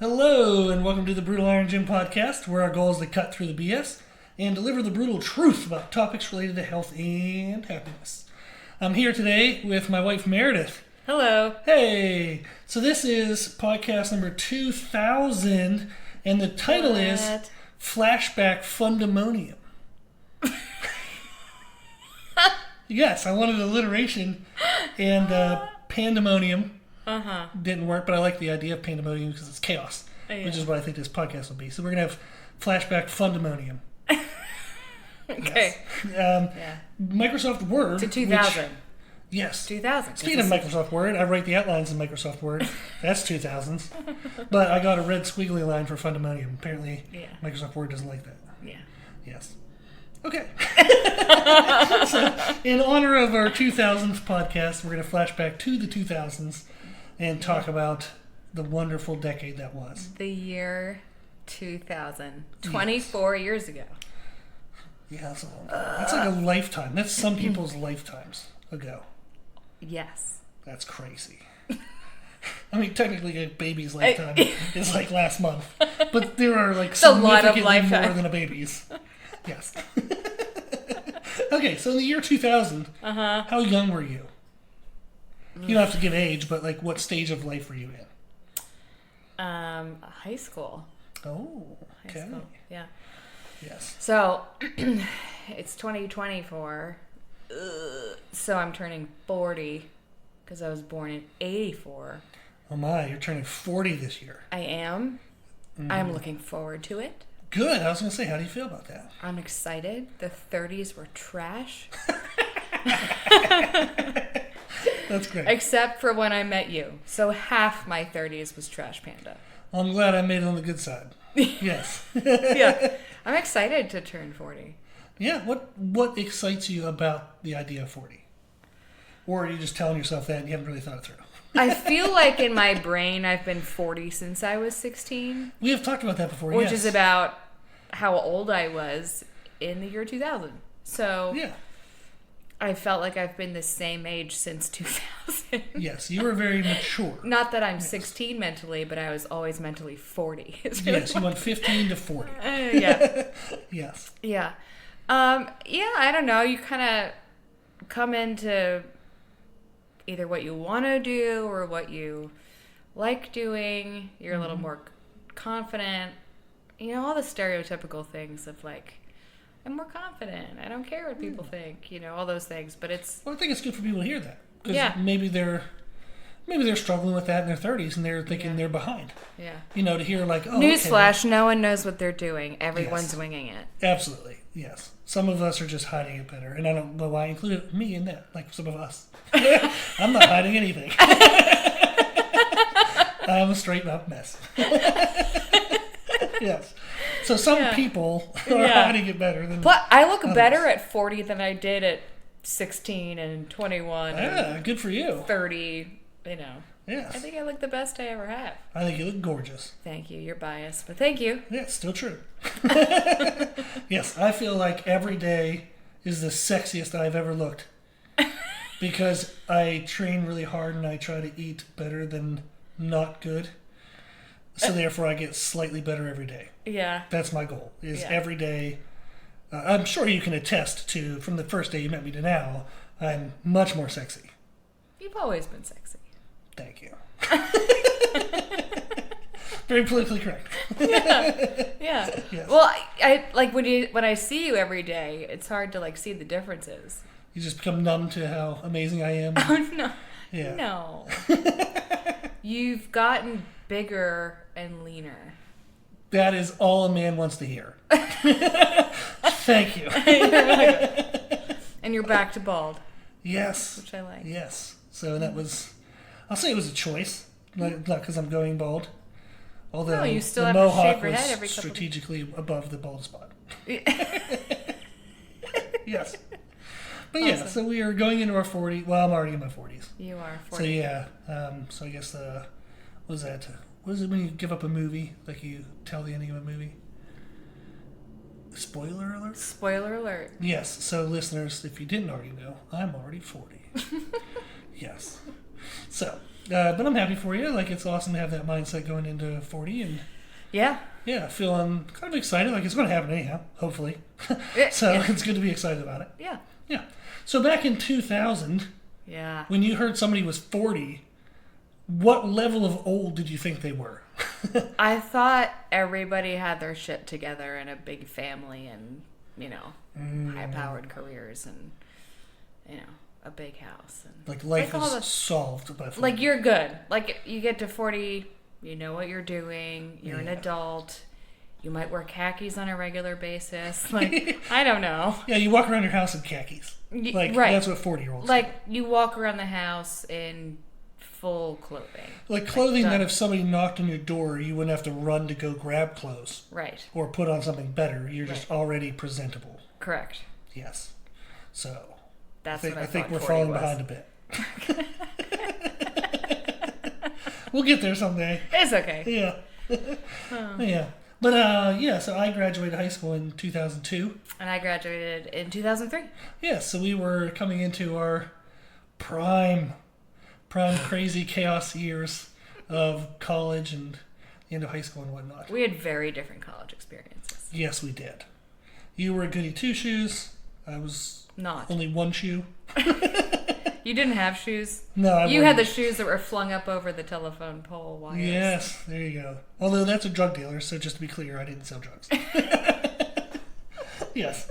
Hello, and welcome to the Brutal Iron Gym podcast, where our goal is to cut through the BS and deliver the brutal truth about topics related to health and happiness. I'm here today with my wife, Meredith. Hello. Hey! So this is podcast number 2000, and the title is Flashback Fundemonium. Yes, I wanted alliteration, and pandemonium. Didn't work, but I like the idea of pandemonium because it's chaos, which is what I think this podcast will be. So we're going to have Flashback Fundemonium. Okay. Microsoft Word. To 2000. Yes. 2000. Speaking of Microsoft Word, I write the outlines in Microsoft Word. That's 2000s. But I got a red squiggly line for Fundemonium. Apparently, Microsoft Word doesn't like that. Yeah. Yes. Okay. So, in honor of our 2000th podcast, we're going to flash back to the 2000s and talk about the wonderful decade that was. The year 2000. 24 years ago. Yeah, that's a long time. That's like a lifetime. That's some people's lifetimes ago. Yes. That's crazy. I mean, technically a baby's lifetime is like last month. But there are like significantly more than a baby's. Yes. Okay, so in the year 2000, how young were you? You don't have to give age, but like what stage of life were you in? High school. Oh, okay. High school, yeah. Yes. So, it's 2024, so I'm turning 40, because I was born in 84. Oh my, you're turning 40 this year. I am. I'm looking forward to it. Good. I was going to say, how do you feel about that? I'm excited. The 30s were trash. That's great. Except for when I met you. So half my 30s was Trash Panda. Well, I'm glad I made it on the good side. Yes. Yeah. I'm excited to turn 40. Yeah. What excites you about the idea of 40? Or are you just telling yourself that and you haven't really thought it through? I feel like in my brain I've been 40 since I was 16. We have talked about that before, which is about how old I was in the year 2000. So yeah. I felt like I've been the same age since 2000. Yes, you were very mature. Not that I'm 16 mentally, but I was always mentally 40. Yes, you went 15 to 40. Yeah. Yes. Yeah. I don't know. You kind of come into either what you want to do or what you like doing. You're a little more confident. You know, all the stereotypical things of like, I'm more confident. I don't care what people think. You know, all those things. But it's... Well, I think it's good for people to hear that. Because maybe they're struggling with that in their 30s and they're thinking they're behind. Yeah. You know, to hear like, oh, Newsflash, no one knows what they're doing. Everyone's winging it. Absolutely. Yes. Some of us are just hiding it better. And I don't know why I included me in that. Like some of us. I'm not hiding anything. I'm a straight up mess. Yes. So some people are hiding it better than But I look others. better at 40 than I did at 16 and 21 and good for you. 30, you know. Yes. I think I look the best I ever have. I think you look gorgeous. Thank you. You're biased, but thank you. Yeah, it's still true. Yes, I feel like every day is the sexiest I've ever looked. Because I train really hard and I try to eat better than not good. So therefore I get slightly better every day. Yeah. That's my goal, is every day. I'm sure you can attest to, from the first day you met me to now, I'm much more sexy. You've always been sexy. Thank you. Very politically correct. Yeah. Yes. Well, I like when I see you every day, it's hard to like see the differences. You just become numb to how amazing I am. Oh no. Yeah. No. You've gotten bigger and leaner. That is all a man wants to hear. Thank you. And you're back to bald. Yes. Which I like. Yes. So that was, I'll say it was a choice. Not because I'm going bald. Although no, you still the have mohawk to shave your was head every couple strategically above the bald spot. Yes. But yeah, so we are going into our 40s. Well, I'm already in my 40s. You are 40. So yeah. So I guess, what was that? What is it when you give up a movie? Like you tell the ending of a movie? Spoiler alert? Spoiler alert. Yes. So listeners, if you didn't already know, I'm already 40. Yes. So, But I'm happy for you. Like, it's awesome to have that mindset going into 40. And yeah, feeling kind of excited. Like, it's going to happen anyhow, hopefully. So it's good to be excited about it. Yeah. Yeah. So back in 2000, when you heard somebody was 40, what level of old did you think they were? I thought everybody had their shit together and a big family and, high-powered careers and, a big house. And like life is solved by 40. Like, you're good. Like, you get to 40, you know what you're doing, you're an adult, you might wear khakis on a regular basis. Like, I don't know. Yeah, you walk around your house in khakis. Like, right. That's what 40-year-olds do. Like, you walk around the house in full clothing. Like clothing that if somebody knocked on your door, you wouldn't have to run to go grab clothes. Right. Or put on something better. You're just already presentable. Correct. Yes. So, I think we're falling behind a bit. We'll get there someday. It's okay. Yeah. Yeah. But, so I graduated high school in 2002. And I graduated in 2003. Yeah, so we were coming into our prime crazy chaos years of college and the end of high school and whatnot. We had very different college experiences. Yes, we did. You were a goody two-shoes. I was not. Only one shoe. You didn't have shoes? No, You had the shoes that were flung up over the telephone pole wires. Yes, there you go. Although that's a drug dealer, so just to be clear, I didn't sell drugs. Yes.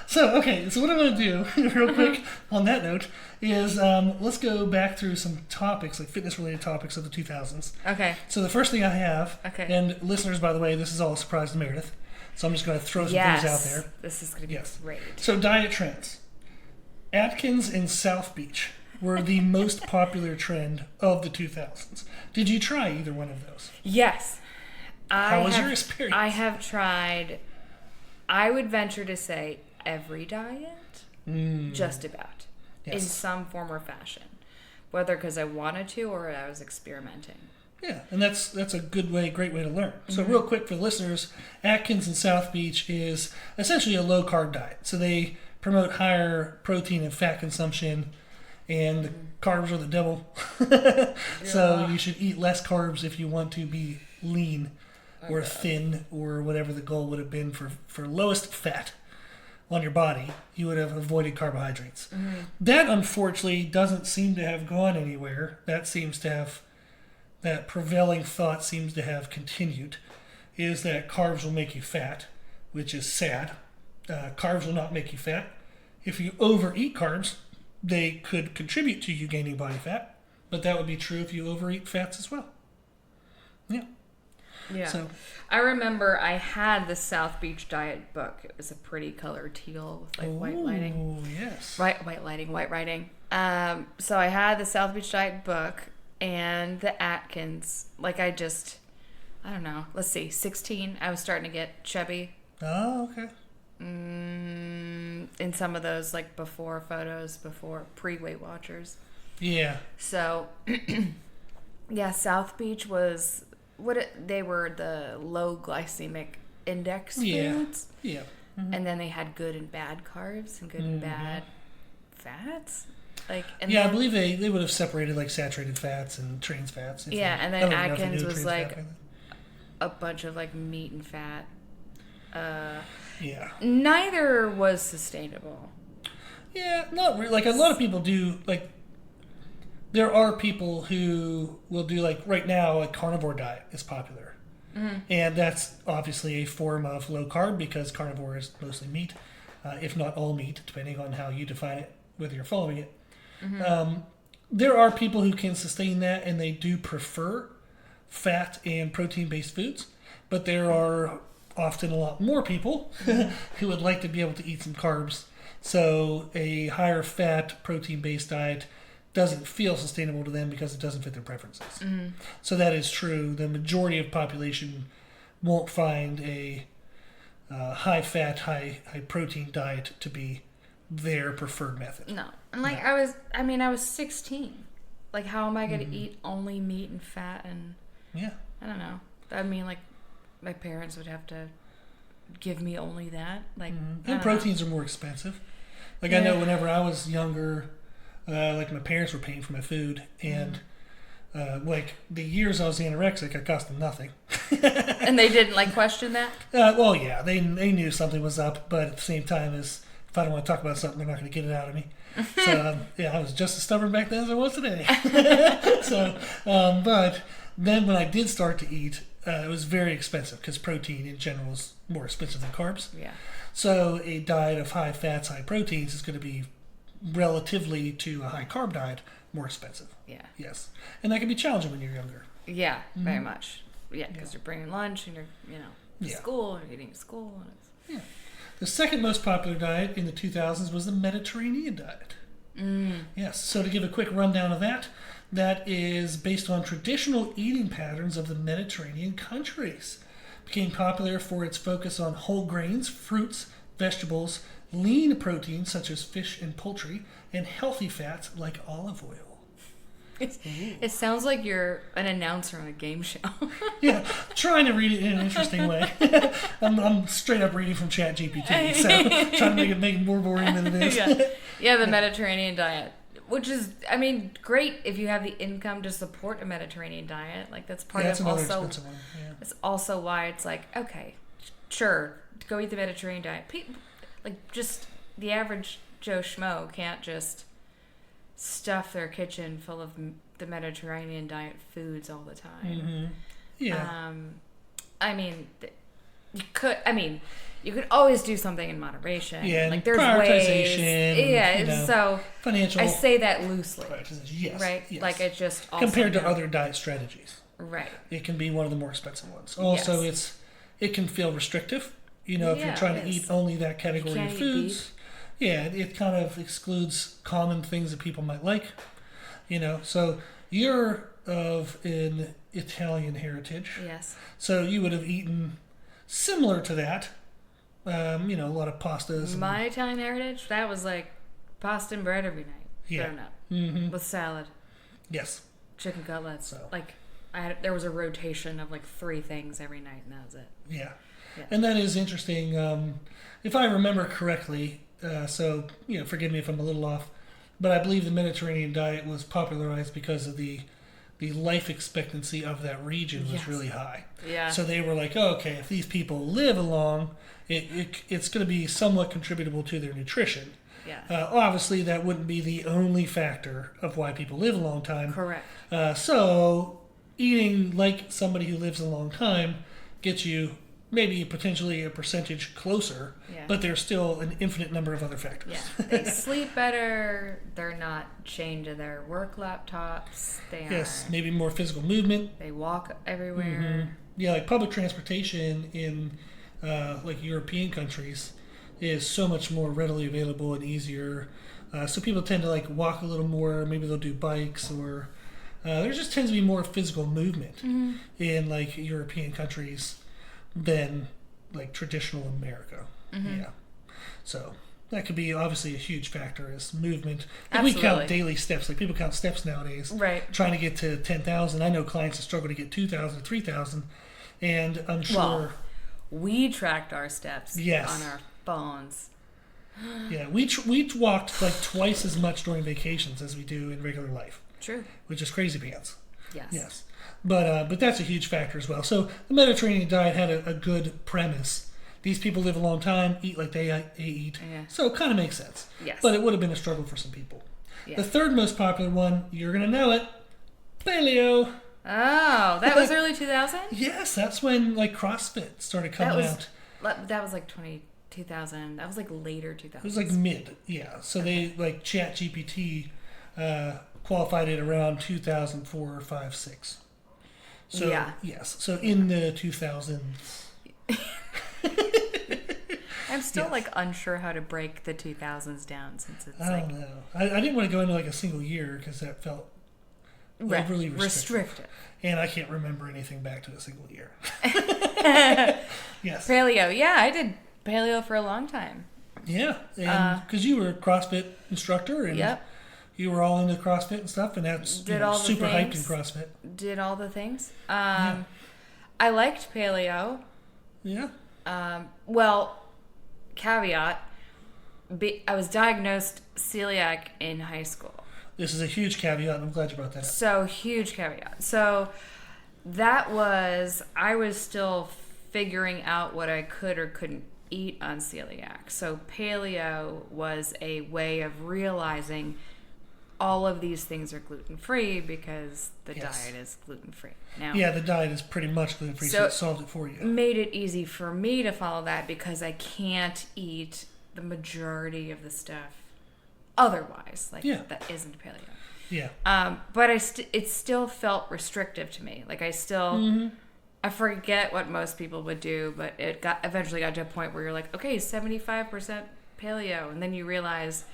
So, okay, so what I'm going to do, real quick, on that note, is let's go back through some topics, like fitness-related topics of the 2000s. Okay. So the first thing I have, and listeners, by the way, this is all a surprise to Meredith, so I'm just going to throw some things out there. This is going to be great. So diet trends. Atkins and South Beach were the most popular trend of the 2000s. Did you try either one of those? Yes. How was your experience? I have tried, I would venture to say, every diet, just about, in some form or fashion, whether because I wanted to or I was experimenting. Yeah, and that's a great way to learn. So real quick for listeners, Atkins and South Beach is essentially a low-carb diet. So they promote higher protein and fat consumption, and carbs are the devil. So you should eat less carbs if you want to be lean or thin or whatever the goal would have been for lowest fat on your body. You would have avoided carbohydrates. That unfortunately doesn't seem to have gone anywhere. That prevailing thought seems to have continued, is that carbs will make you fat, which is sad. Carbs will not make you fat. If you overeat carbs, they could contribute to you gaining body fat, but that would be true if you overeat fats as well. Yeah. Yeah. So, I remember I had the South Beach diet book. It was a pretty color teal with like white lighting. Oh, yes. White writing. So I had the South Beach diet book and the Atkins. Like I don't know. Let's see, 16. I was starting to get chubby. Oh, okay. In some of those like before photos, pre-Weight Watchers. Yeah. So, yeah, South Beach was they were the low glycemic index foods. Yeah. And then they had good and bad carbs and good and bad fats. I believe they would have separated like saturated fats and trans fats. Yeah, and then Atkins was like a bunch of like meat and fat. Yeah. Neither was sustainable. Yeah, not really. Like a lot of people do. Like there are people who will do like right now a carnivore diet is popular, and that's obviously a form of low carb because carnivore is mostly meat, if not all meat, depending on how you define it, whether you're following it. There are people who can sustain that, and they do prefer fat and protein-based foods, but there are often a lot more people who would like to be able to eat some carbs. So a higher fat, protein-based diet doesn't feel sustainable to them because it doesn't fit their preferences. So that is true. The majority of population won't find a high-fat, high-protein diet to be their preferred method. No. And like I was 16. Like how am I going to eat only meat and fat and... Yeah. I don't know. I mean, like, my parents would have to give me only that. Like, and proteins are more expensive. Like, I know whenever I was younger, like, my parents were paying for my food, and like the years I was anorexic, I cost them nothing. And they didn't question that? Well, yeah, they knew something was up, but at the same time, if I don't want to talk about something, they're not going to get it out of me. So yeah, I was just as stubborn back then as I was today. So, but then when I did start to eat, it was very expensive because protein in general is more expensive than carbs. Yeah. So a diet of high fats, high proteins is going to be relatively to a high carb diet more expensive. Yeah. Yes, and that can be challenging when you're younger. Yeah, very much. Yeah, because you're bringing lunch and you're to school and eating at school. And yeah. The second most popular diet in the 2000s was the Mediterranean diet. Yes. So to give a quick rundown of that, that is based on traditional eating patterns of the Mediterranean countries. Became popular for its focus on whole grains, fruits, vegetables, lean proteins such as fish and poultry, and healthy fats like olive oil. It sounds like you're an announcer on a game show. Yeah, trying to read it in an interesting way. I'm straight up reading from ChatGPT, so trying to make it more boring than it is. Yeah, the Mediterranean diet, which is, great if you have the income to support a Mediterranean diet. That's part of also. Expensive one. Yeah. It's also why it's okay, sure, go eat the Mediterranean diet. People, just the average Joe Schmo can't just stuff their kitchen full of the Mediterranean diet foods all the time. Mm-hmm. Yeah. You could always do something in moderation. Yeah. There's prioritization. Ways. Yeah. So financial. I say that loosely. Yes. Right. Yes. It just also compared to other diet strategies. Right. It can be one of the more expensive ones. Also, it can feel restrictive. If you're trying to eat only that category of foods. Yeah, it kind of excludes common things that people might like, So you're of an Italian heritage. Yes. So you would have eaten similar to that. A lot of pastas. My Italian heritage, that was pasta and bread every night. Yeah. Thrown up. Mm-hmm. With salad. Yes. Chicken cutlets. So. There was a rotation of 3 things every night, and that was it. Yeah. And that is interesting. If I remember correctly, forgive me if I'm a little off, but I believe the Mediterranean diet was popularized because of the life expectancy of that region was really high. Yeah. So they were okay, if these people live along, it's going to be somewhat contributable to their nutrition. Yeah. Obviously, that wouldn't be the only factor of why people live a long time. Correct. So eating like somebody who lives a long time gets you maybe potentially a percentage closer, but there's still an infinite number of other factors. Yeah, they sleep better. They're not chained to their work laptops. Maybe more physical movement. They walk everywhere. Mm-hmm. Yeah, public transportation in European countries is so much more readily available and easier. So people tend to walk a little more. Maybe they'll do bikes or there just tends to be more physical movement in European countries than traditional America. Mm-hmm. Yeah. So that could be obviously a huge factor is movement. Absolutely. We count daily steps. People count steps nowadays. Right. Trying to get to 10,000. I know clients that struggle to get 2,000, 3,000. And I'm sure... Well, we tracked our steps on our phones. Yeah. We walked twice as much during vacations as we do in regular life. True. Which is crazy pants. Yes. But that's a huge factor as well. So the Mediterranean diet had a good premise. These people live a long time, eat like they eat. Yeah. So it kind of makes sense. Yes. But it would have been a struggle for some people. Yeah. The third most popular one, you're going to know it, paleo. Oh, that was early 2000? Yes, that's when CrossFit started coming out. That was 2000. That was later 2000. It was mid, yeah. So they ChatGPT qualified it around 2004, 5, 6. So, yes. So in the 2000s. I'm still unsure how to break the 2000s down since it's I don't know. I didn't want to go into a single year because that felt really restrictive. And I can't remember anything back to a single year. Yes. Paleo. Yeah, I did paleo for a long time. Yeah. And because you were a CrossFit instructor and you were all into CrossFit and stuff, and that's super hyped in CrossFit. Did all the things. I liked paleo. Yeah. Well, caveat, I was diagnosed celiac in high school. This is a huge caveat, and I'm glad you brought that up. So, huge caveat. So, I was still figuring out what I could or couldn't eat on celiac. So, paleo was a way of realizing all of these things are gluten-free because the diet is gluten-free. Now, yeah, the diet is pretty much gluten-free, so it solved it for you. Made it easy for me to follow that because I can't eat the majority of the stuff otherwise, that isn't paleo. Yeah. But it still felt restrictive to me. Like I still, I forget what most people would do, but it eventually got to a point where you're like, okay, 75% paleo, and then you realize,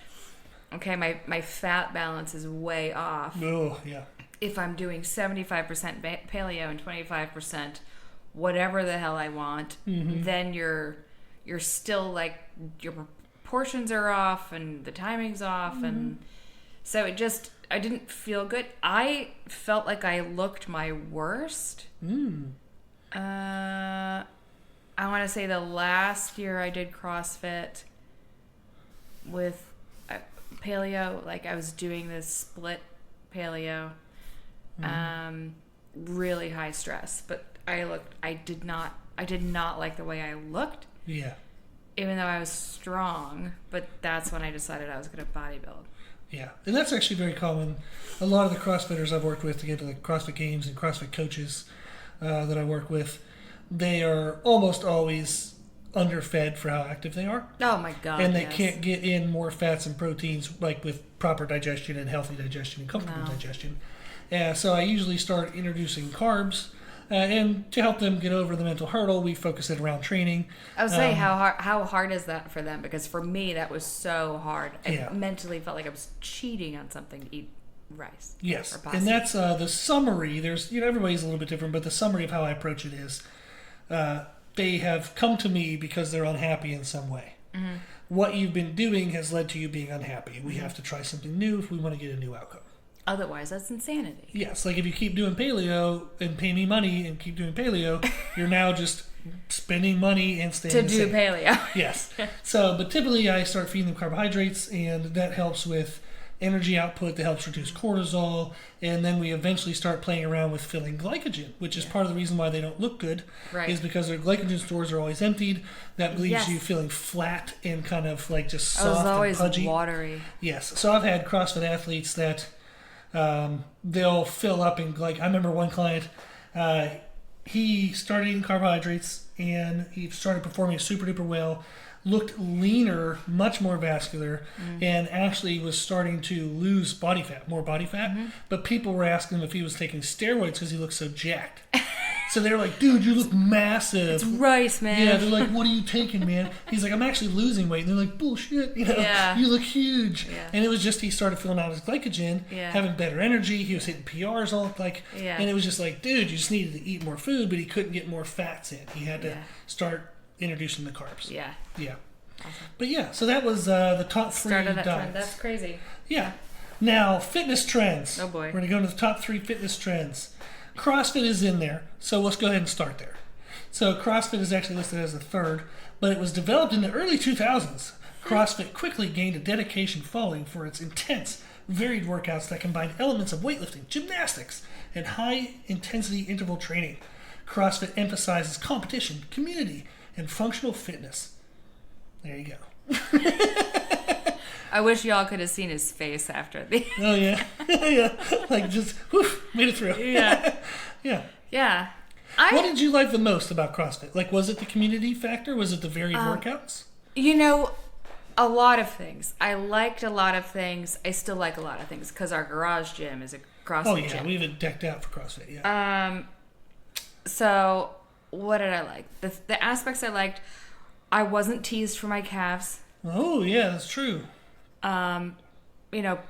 okay, my fat balance is way off. Oh, yeah. If I'm doing 75% paleo and 25% whatever the hell I want, then you're still like your portions are off and the timing's off, and so I didn't feel good. I felt like I looked my worst. I want to say the last year I did CrossFit with paleo, like I was doing this split paleo, really high stress, but I did not like the way I looked. Yeah. Even though I was strong, but that's when I decided I was going to bodybuild. Yeah, and that's actually very common. A lot of the CrossFitters I've worked with to get to the CrossFit Games and CrossFit coaches that I work with, they are almost always underfed for how active they are. Oh my God! And they can't get in more fats and proteins like with proper digestion and healthy digestion and comfortable digestion. So I usually start introducing carbs. And to help them get over the mental hurdle, we focus it around training. I was saying, how hard is that for them? Because for me, that was so hard. I mentally felt like I was cheating on something to eat rice. Yes, or pasta. and that's the summary. There's everybody's a little bit different, but the summary of how I approach it is, they have come to me because they're unhappy in some way. What you've been doing has led to you being unhappy. We have to try something new if we want to get a new outcome. Otherwise, that's insanity. Yes, like if you keep doing paleo and pay me money and keep doing paleo, you're now just spending money and staying to do paleo. Yes. So, but typically I start feeding them carbohydrates, and that helps with energy output, that helps reduce cortisol, and then we eventually start playing around with filling glycogen, which is part of the reason why they don't look good, is because their glycogen stores are always emptied. That leaves you feeling flat and kind of like just soft and pudgy. Watery. Yes. So I've had CrossFit athletes that they'll fill up and like I remember one client, he started eating carbohydrates and he started performing super duper well, looked leaner, much more vascular, and actually was starting to lose body fat, more body fat. But people were asking him if he was taking steroids because he looked so jacked. So they were like, dude, you look massive. It's rice, man. Yeah, they're like, what are you taking, man? He's like, I'm actually losing weight. And they're like, bullshit, you look huge. Yeah. And it was just he started filling out his glycogen, having better energy. He was hitting PRs and it was just like, dude, you just needed to eat more food, but he couldn't get more fats in. He had to start introducing the carbs. Yeah. Yeah. Awesome. But yeah, so that was the top three started that diets. trend. That's crazy. Yeah. Now, fitness trends. Oh boy. We're going to go into the top 3 fitness trends. CrossFit is in there, so let's go ahead and start there. So CrossFit is actually listed as the third, but it was developed in the early 2000s. CrossFit quickly gained a dedication following for its intense, varied workouts that combine elements of weightlifting, gymnastics, and high-intensity interval training. CrossFit emphasizes competition, community, and functional fitness. There you go. I wish y'all could have seen his face after the... Oh, yeah. Yeah. Like, just, made it through. Yeah. Yeah. Yeah. What did you like the most about CrossFit? Like, was it the community factor? Was it the varied workouts? A lot of things. I liked a lot of things. I still like a lot of things because our garage gym is a CrossFit gym. We have it decked out for CrossFit, yeah. So, what did I like? The aspects I liked, I wasn't teased for my calves. Oh, yeah, that's true.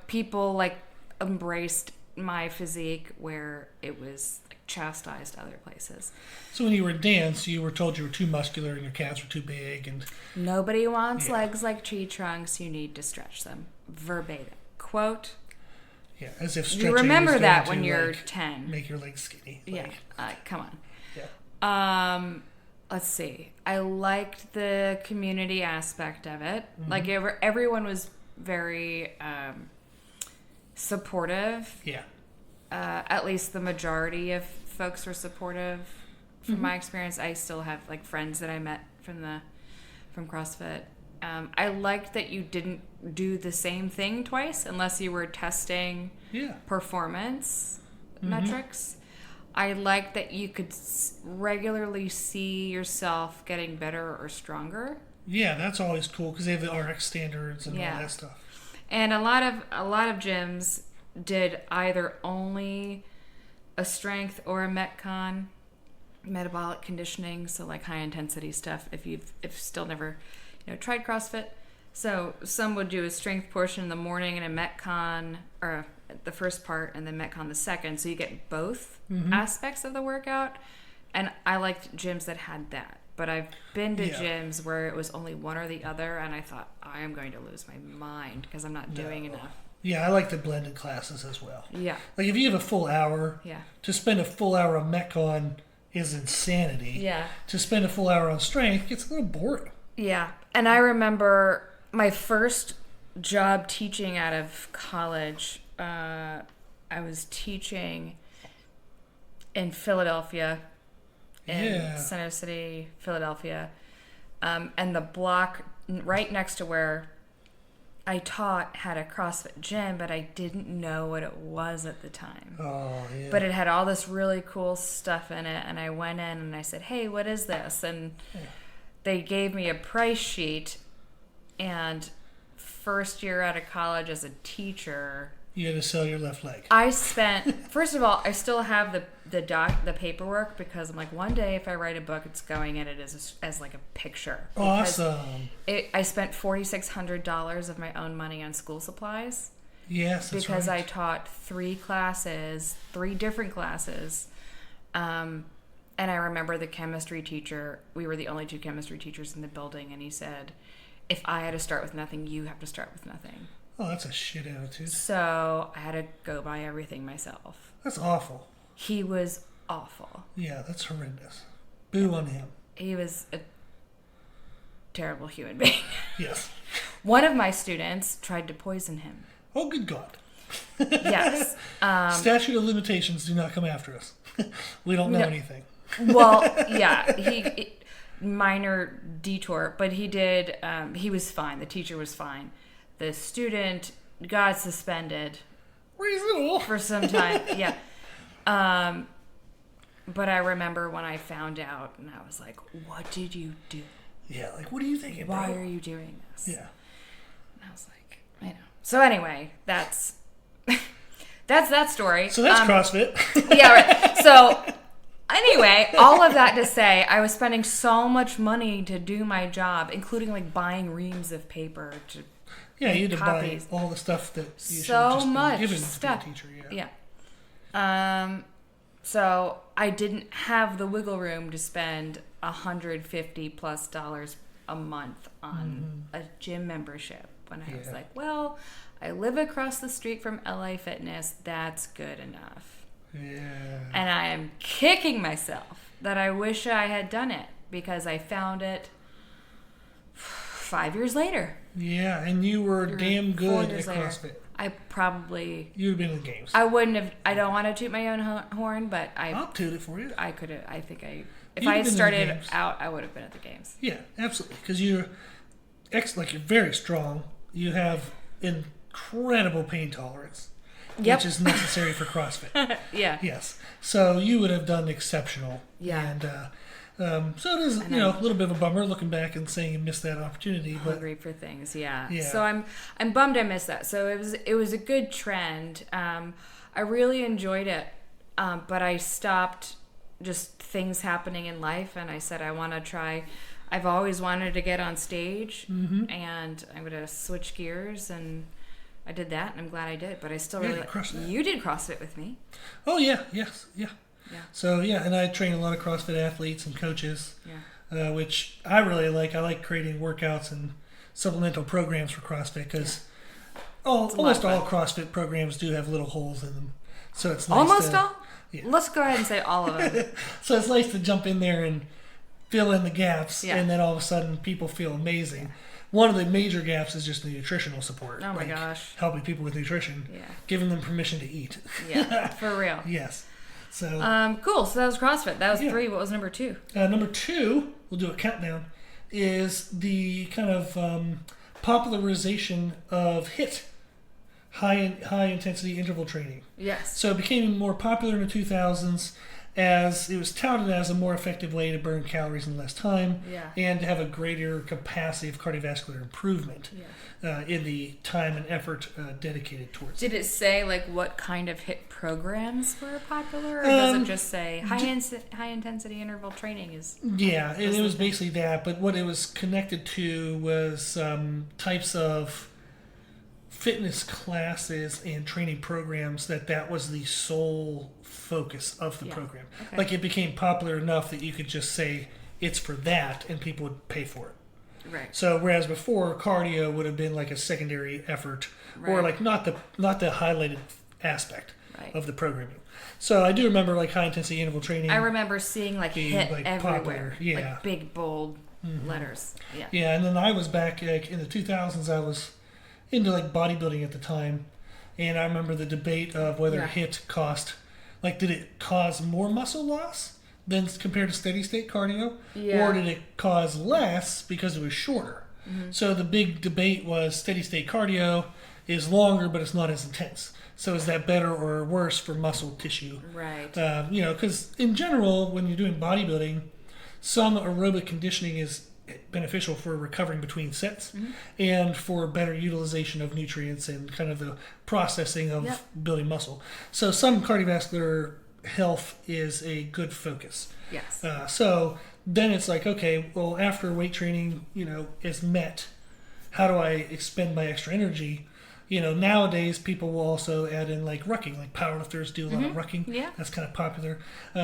People like embraced my physique where it was like chastised other places. So when you were in dance, you were told you were too muscular and your calves were too big, and nobody wants legs like tree trunks. You need to stretch them. Verbatim quote. Yeah, as if stretching. You remember is that going when to, you're 10. Make your legs skinny. Yeah, come on. Yeah. Let's see. I liked the community aspect of it. Like everyone was very supportive. Yeah. At least the majority of folks were supportive. From my experience, I still have like friends that I met from CrossFit. I liked that you didn't do the same thing twice unless you were testing performance metrics. I liked that you could regularly see yourself getting better or stronger. Yeah, that's always cool because they have the RX standards and all that stuff. And a lot of gyms did either only a strength or a Metcon, metabolic conditioning, so like high intensity stuff. If still never tried CrossFit, so some would do a strength portion in the morning and a Metcon or the first part, and then Metcon the second, so you get both aspects of the workout. And I liked gyms that had that. But I've been to gyms where it was only one or the other, and I thought, I am going to lose my mind because I'm not doing enough. Yeah, I like the blended classes as well. Yeah. Like if you have a full hour, to spend a full hour on Metcon is insanity. Yeah. To spend a full hour on strength gets a little boring. Yeah. And I remember my first job teaching out of college, I was teaching in Philadelphia, in Center City, Philadelphia. And the block right next to where I taught had a CrossFit gym, but I didn't know what it was at the time. Oh, yeah. But it had all this really cool stuff in it, and I went in and I said, hey, what is this? And they gave me a price sheet, and first year out of college as a teacher... You had to sell your left leg. I spent... First of all, I still have the paperwork because I'm like, one day if I write a book, it's going in it as like a picture. Awesome. I spent $4,600 of my own money on school supplies. Yes, that's because right. I taught 3 different classes. And I remember the chemistry teacher, we were the only 2 chemistry teachers in the building, and he said, if I had to start with nothing, you have to start with nothing. Oh, that's a shit attitude. So I had to go buy everything myself. That's awful. He was awful. Yeah, that's horrendous. Boo on him. He was a terrible human being. Yes. One of my students tried to poison him. Oh, good God. Yes. Statute of limitations do not come after us. We don't know anything. Well, yeah, minor detour, but he did, he was fine. The teacher was fine. The student got suspended. Reasonable. For some time, yeah. But I remember when I found out, and I was like, what did you do? Yeah, like, what are you thinking, Why bro? are you doing this? Yeah. And I was like, I know. So anyway, that's that story. So that's CrossFit. Yeah, right. So anyway, all of that to say, I was spending so much money to do my job, including like buying reams of paper to you had to buy all the stuff that you should just be given to a teacher. Yeah. So I didn't have the wiggle room to spend $150+ a month on a gym membership. When I was like, well, I live across the street from LA Fitness. That's good enough. Yeah. And I am kicking myself that I wish I had done it because I found it 5 years later. Yeah, and you were damn good at CrossFit. I probably... You'd have been in the games. I wouldn't have... I don't want to toot my own horn, but I'll toot it for you. I could have... I think I... If I had started out, I would have been at the games. Yeah, absolutely. Because you're very strong. You have incredible pain tolerance, which is necessary for CrossFit. Yeah. Yes. So you would have done exceptional. Yeah. And so it is, a little bit of a bummer looking back and saying you missed that opportunity. Hungry for things, yeah. So I'm bummed I missed that. So it was a good trend. I really enjoyed it, but I stopped. Just things happening in life, and I said I want to try. I've always wanted to get on stage, and I'm going to switch gears, and I did that, and I'm glad I did. But I still really you did CrossFit with me. Oh yeah, yes, yeah. So and I train a lot of CrossFit athletes and coaches, which I really like. I like creating workouts and supplemental programs for CrossFit because almost all CrossFit programs do have little holes in them. So it's nice almost to, all. Yeah. Let's go ahead and say all of them. So it's nice to jump in there and fill in the gaps, and then all of a sudden people feel amazing. one of the major gaps is just the nutritional support. Oh my gosh. Helping people with nutrition. Yeah. Giving them permission to eat. Yeah, for real. Yes. So. Cool. So that was CrossFit. That was 3. What was number 2? Number 2, we'll do a countdown, is the kind of popularization of HIIT, high intensity interval training. Yes. So it became more popular in the 2000s as it was touted as a more effective way to burn calories in less time and to have a greater capacity of cardiovascular improvement in the time and effort dedicated towards it. Did it say like what kind of HIIT programs were popular, or does it just say high intensity interval training is? Yeah, it was basically that, but what it was connected to was types of fitness classes and training programs that was the sole focus of the program. Okay. Like it became popular enough that you could just say it's for that and people would pay for it. Right. So whereas before cardio would have been like a secondary effort or like not the highlighted aspect of the programming. So I do remember like high intensity interval training. I remember seeing like HIIT like everywhere. Popular. Yeah. Like big bold letters. Yeah. Yeah, and then I was back in the 2000s. I was into like bodybuilding at the time, and I remember the debate of whether HIIT cost, like, did it cause more muscle loss than compared to steady state cardio, or did it cause less because it was shorter? Mm-hmm. So the big debate was steady state cardio is longer, but it's not as intense. So is that better or worse for muscle tissue? Right. Because in general, when you're doing bodybuilding, some aerobic conditioning is beneficial for recovering between sets and for better utilization of nutrients and kind of the processing of building muscle. So some cardiovascular health is a good focus. Yes. So then it's like, okay, well, after weight training, is met, how do I expend my extra energy? Nowadays people will also add in like rucking, like powerlifters do a lot of rucking. Yeah. That's kind of popular.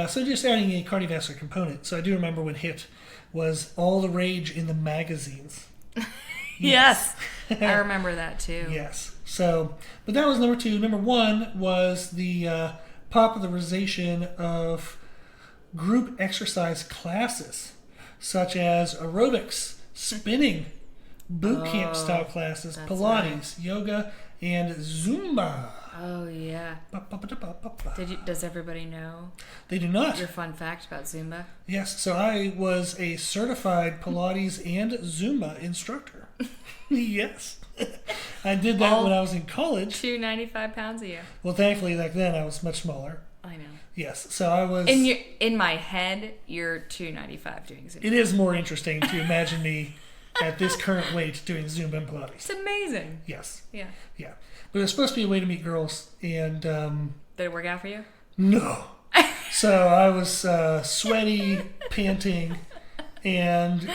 So just adding a cardiovascular component. So I do remember when HIIT was all the rage in the magazines. Yes. I remember that too. Yes. So, but that was number 2. Number 1 was the popularization of group exercise classes, such as aerobics, spinning, boot camp style classes, Pilates, yoga, and Zumba. Oh, yeah. Does everybody know? They do not. Your fun fact about Zumba? Yes, so I was a certified Pilates and Zumba instructor. Yes. I did that when I was in college. 295 pounds of you. Well, thankfully, back then I was much smaller. I know. Yes, so I was... In my head, you're 295 doing Zumba. It is more interesting to imagine me at this current weight doing Zumba and Pilates. It's amazing. Yes. Yeah. Yeah. But it was supposed to be a way to meet girls, and... Did it work out for you? No. So I was sweaty, panting, and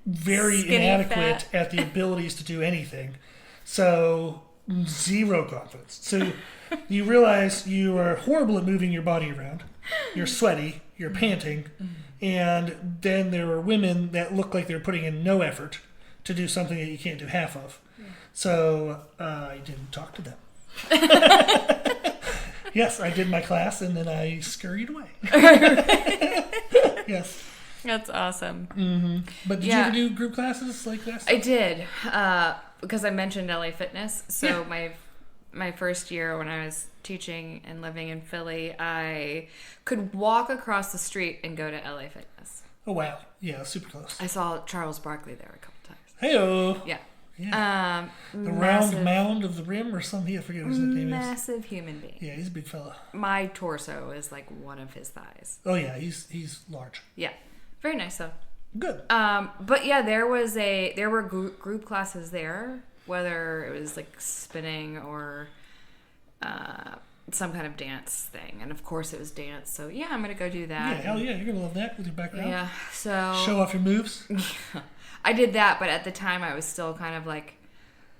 very skinny, inadequate fat. at the abilities to do anything. So, zero confidence. So you realize you are horrible at moving your body around. You're sweaty, you're panting, and then there are women that look like they're putting in no effort to do something that you can't do half of. So I didn't talk to them. Yes, I did my class and then I scurried away. Yes. That's awesome. Mm-hmm. But did you ever do group classes like that? I did, because I mentioned LA Fitness. So my first year when I was teaching and living in Philly, I could walk across the street and go to LA Fitness. Oh, wow. Yeah, super close. I saw Charles Barkley there a couple times. Hey-o. Yeah. Yeah. The round mound of the rim or something. I forget what his name is. Massive human being. Yeah, he's a big fella. My torso is like one of his thighs. Oh, yeah. He's large. Yeah. Very nice, though. Good. But yeah, there were group classes there, whether it was like spinning or some kind of dance thing. And of course it was dance. So yeah, I'm going to go do that. Yeah, hell yeah. You're going to love that with your background. Yeah. So show off your moves. I did that, but at the time I was still kind of like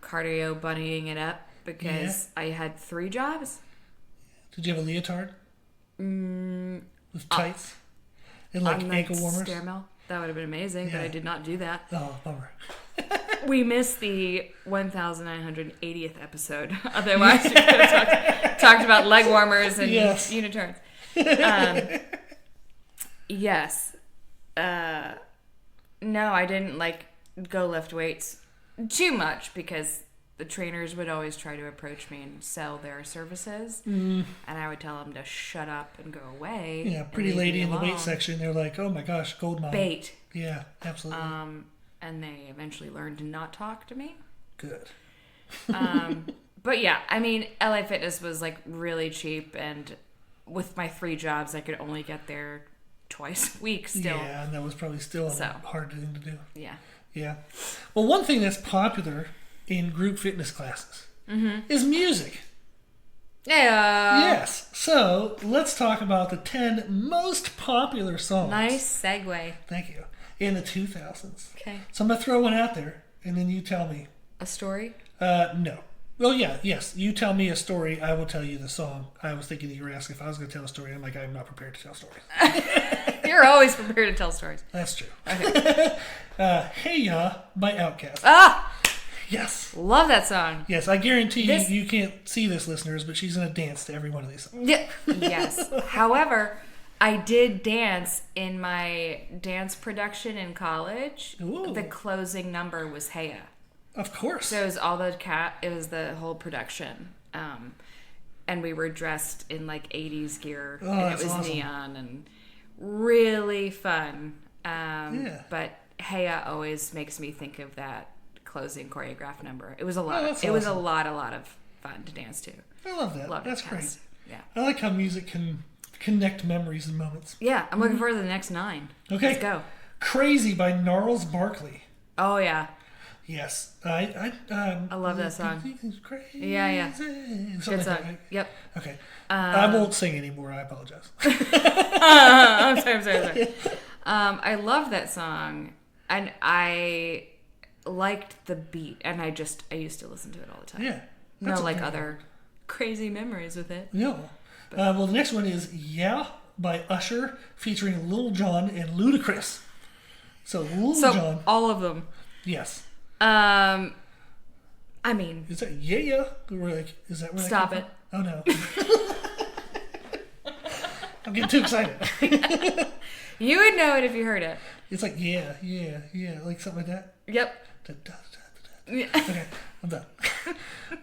cardio bunnying it up because I had 3 jobs. Did you have a leotard? With tights? And like ankle warmers? Stair mill. That would have been amazing, but I did not do that. Oh, bummer. We missed the 1980th episode. Otherwise, we could have talked about leg warmers and uniturns. Yes. No, I didn't like go lift weights too much because the trainers would always try to approach me and sell their services. And I would tell them to shut up and go away. Yeah, pretty lady in the weight section. They're like, oh my gosh, gold mom. Bait. Yeah, absolutely. And they eventually learned to not talk to me. Good. But yeah, I mean, LA Fitness was like really cheap, and with my 3 jobs, I could only get there twice a week still. Yeah, and that was probably still a hard thing to do. Yeah. Yeah. Well, one thing that's popular in group fitness classes is music. Yeah. Yes. So let's talk about the 10 most popular songs. Nice segue. Thank you. In the 2000s. Okay. So I'm going to throw one out there, and then you tell me. A story? No. Well, yeah, yes. You tell me a story, I will tell you the song. I was thinking that you were asking if I was going to tell a story. I'm like, I'm not prepared to tell stories. You're always prepared to tell stories. That's true. Okay. Hey Ya by Outkast. Ah! Yes. Love that song. Yes, I guarantee you can't see this, listeners, but she's going to dance to every one of these songs. Yeah. Yes. However, I did dance in my dance production in college. Ooh. The closing number was Hey Ya. Of course. So it was it was the whole production. And we were dressed in like 80s gear. Oh, and it was awesome. neon and really fun. Yeah. But Hey Ya always makes me think of that closing choreographed number. It was a lot. That's it was a awesome. lot of fun to dance to. I love that. That's Outkast. great. Yeah. I like how music can connect memories and moments. Yeah, I'm looking forward to the next 9. Okay. Let's go. Crazy by Gnarls Barkley. Oh yeah. Yes. I love that song. Crazy. Yeah. Something Good like song. that, right? Yep. Okay. I won't sing anymore. I apologize. I'm sorry. I love that song, and I liked the beat, and I used to listen to it all the time. Yeah. No, like other crazy memories with it. No. Well, the next one is Yeah by Usher featuring Lil Jon and Ludacris. So Lil Jon. All of them. Yes. I mean. Is that yeah? We're like, is that where Stop that it. Oh no. I'm getting too excited. You would know it if you heard it. It's like yeah, like something like that. Yep. Yeah. Okay, I'm done.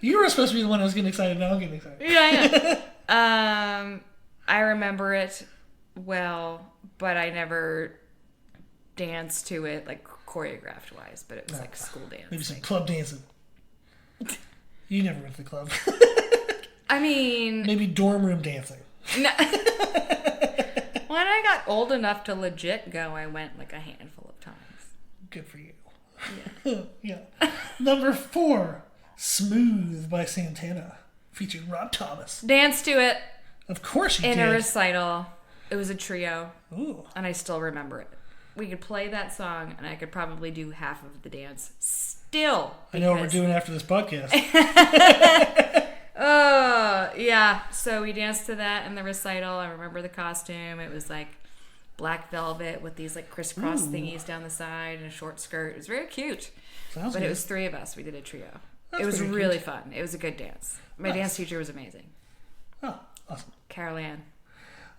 You were supposed to be the one that was getting excited. Now I'm getting excited. Yeah. I remember it well, but I never danced to it like choreographed wise. But it was like school dance. Maybe some club dancing. You never went to the club. I mean, maybe dorm room dancing. No. When I got old enough to legit go, I went like a handful of times. Good for you. Yeah. Yeah. Number 4, Smooth by Santana, featuring Rob Thomas. Danced to it. Of course you did. In a recital. It was a trio. Ooh. And I still remember it. We could play that song, and I could probably do half of the dance still. I know what we're doing after this podcast. Oh, yeah. So we danced to that in the recital. I remember the costume. It was like black velvet with these like crisscross thingies down the side and a short skirt. It was very cute. Sounds but good. It was 3 of us. We did a trio. That's it was pretty really cute. fun. It was a good dance. My Nice. dance teacher was amazing. Oh, awesome. Carol Ann.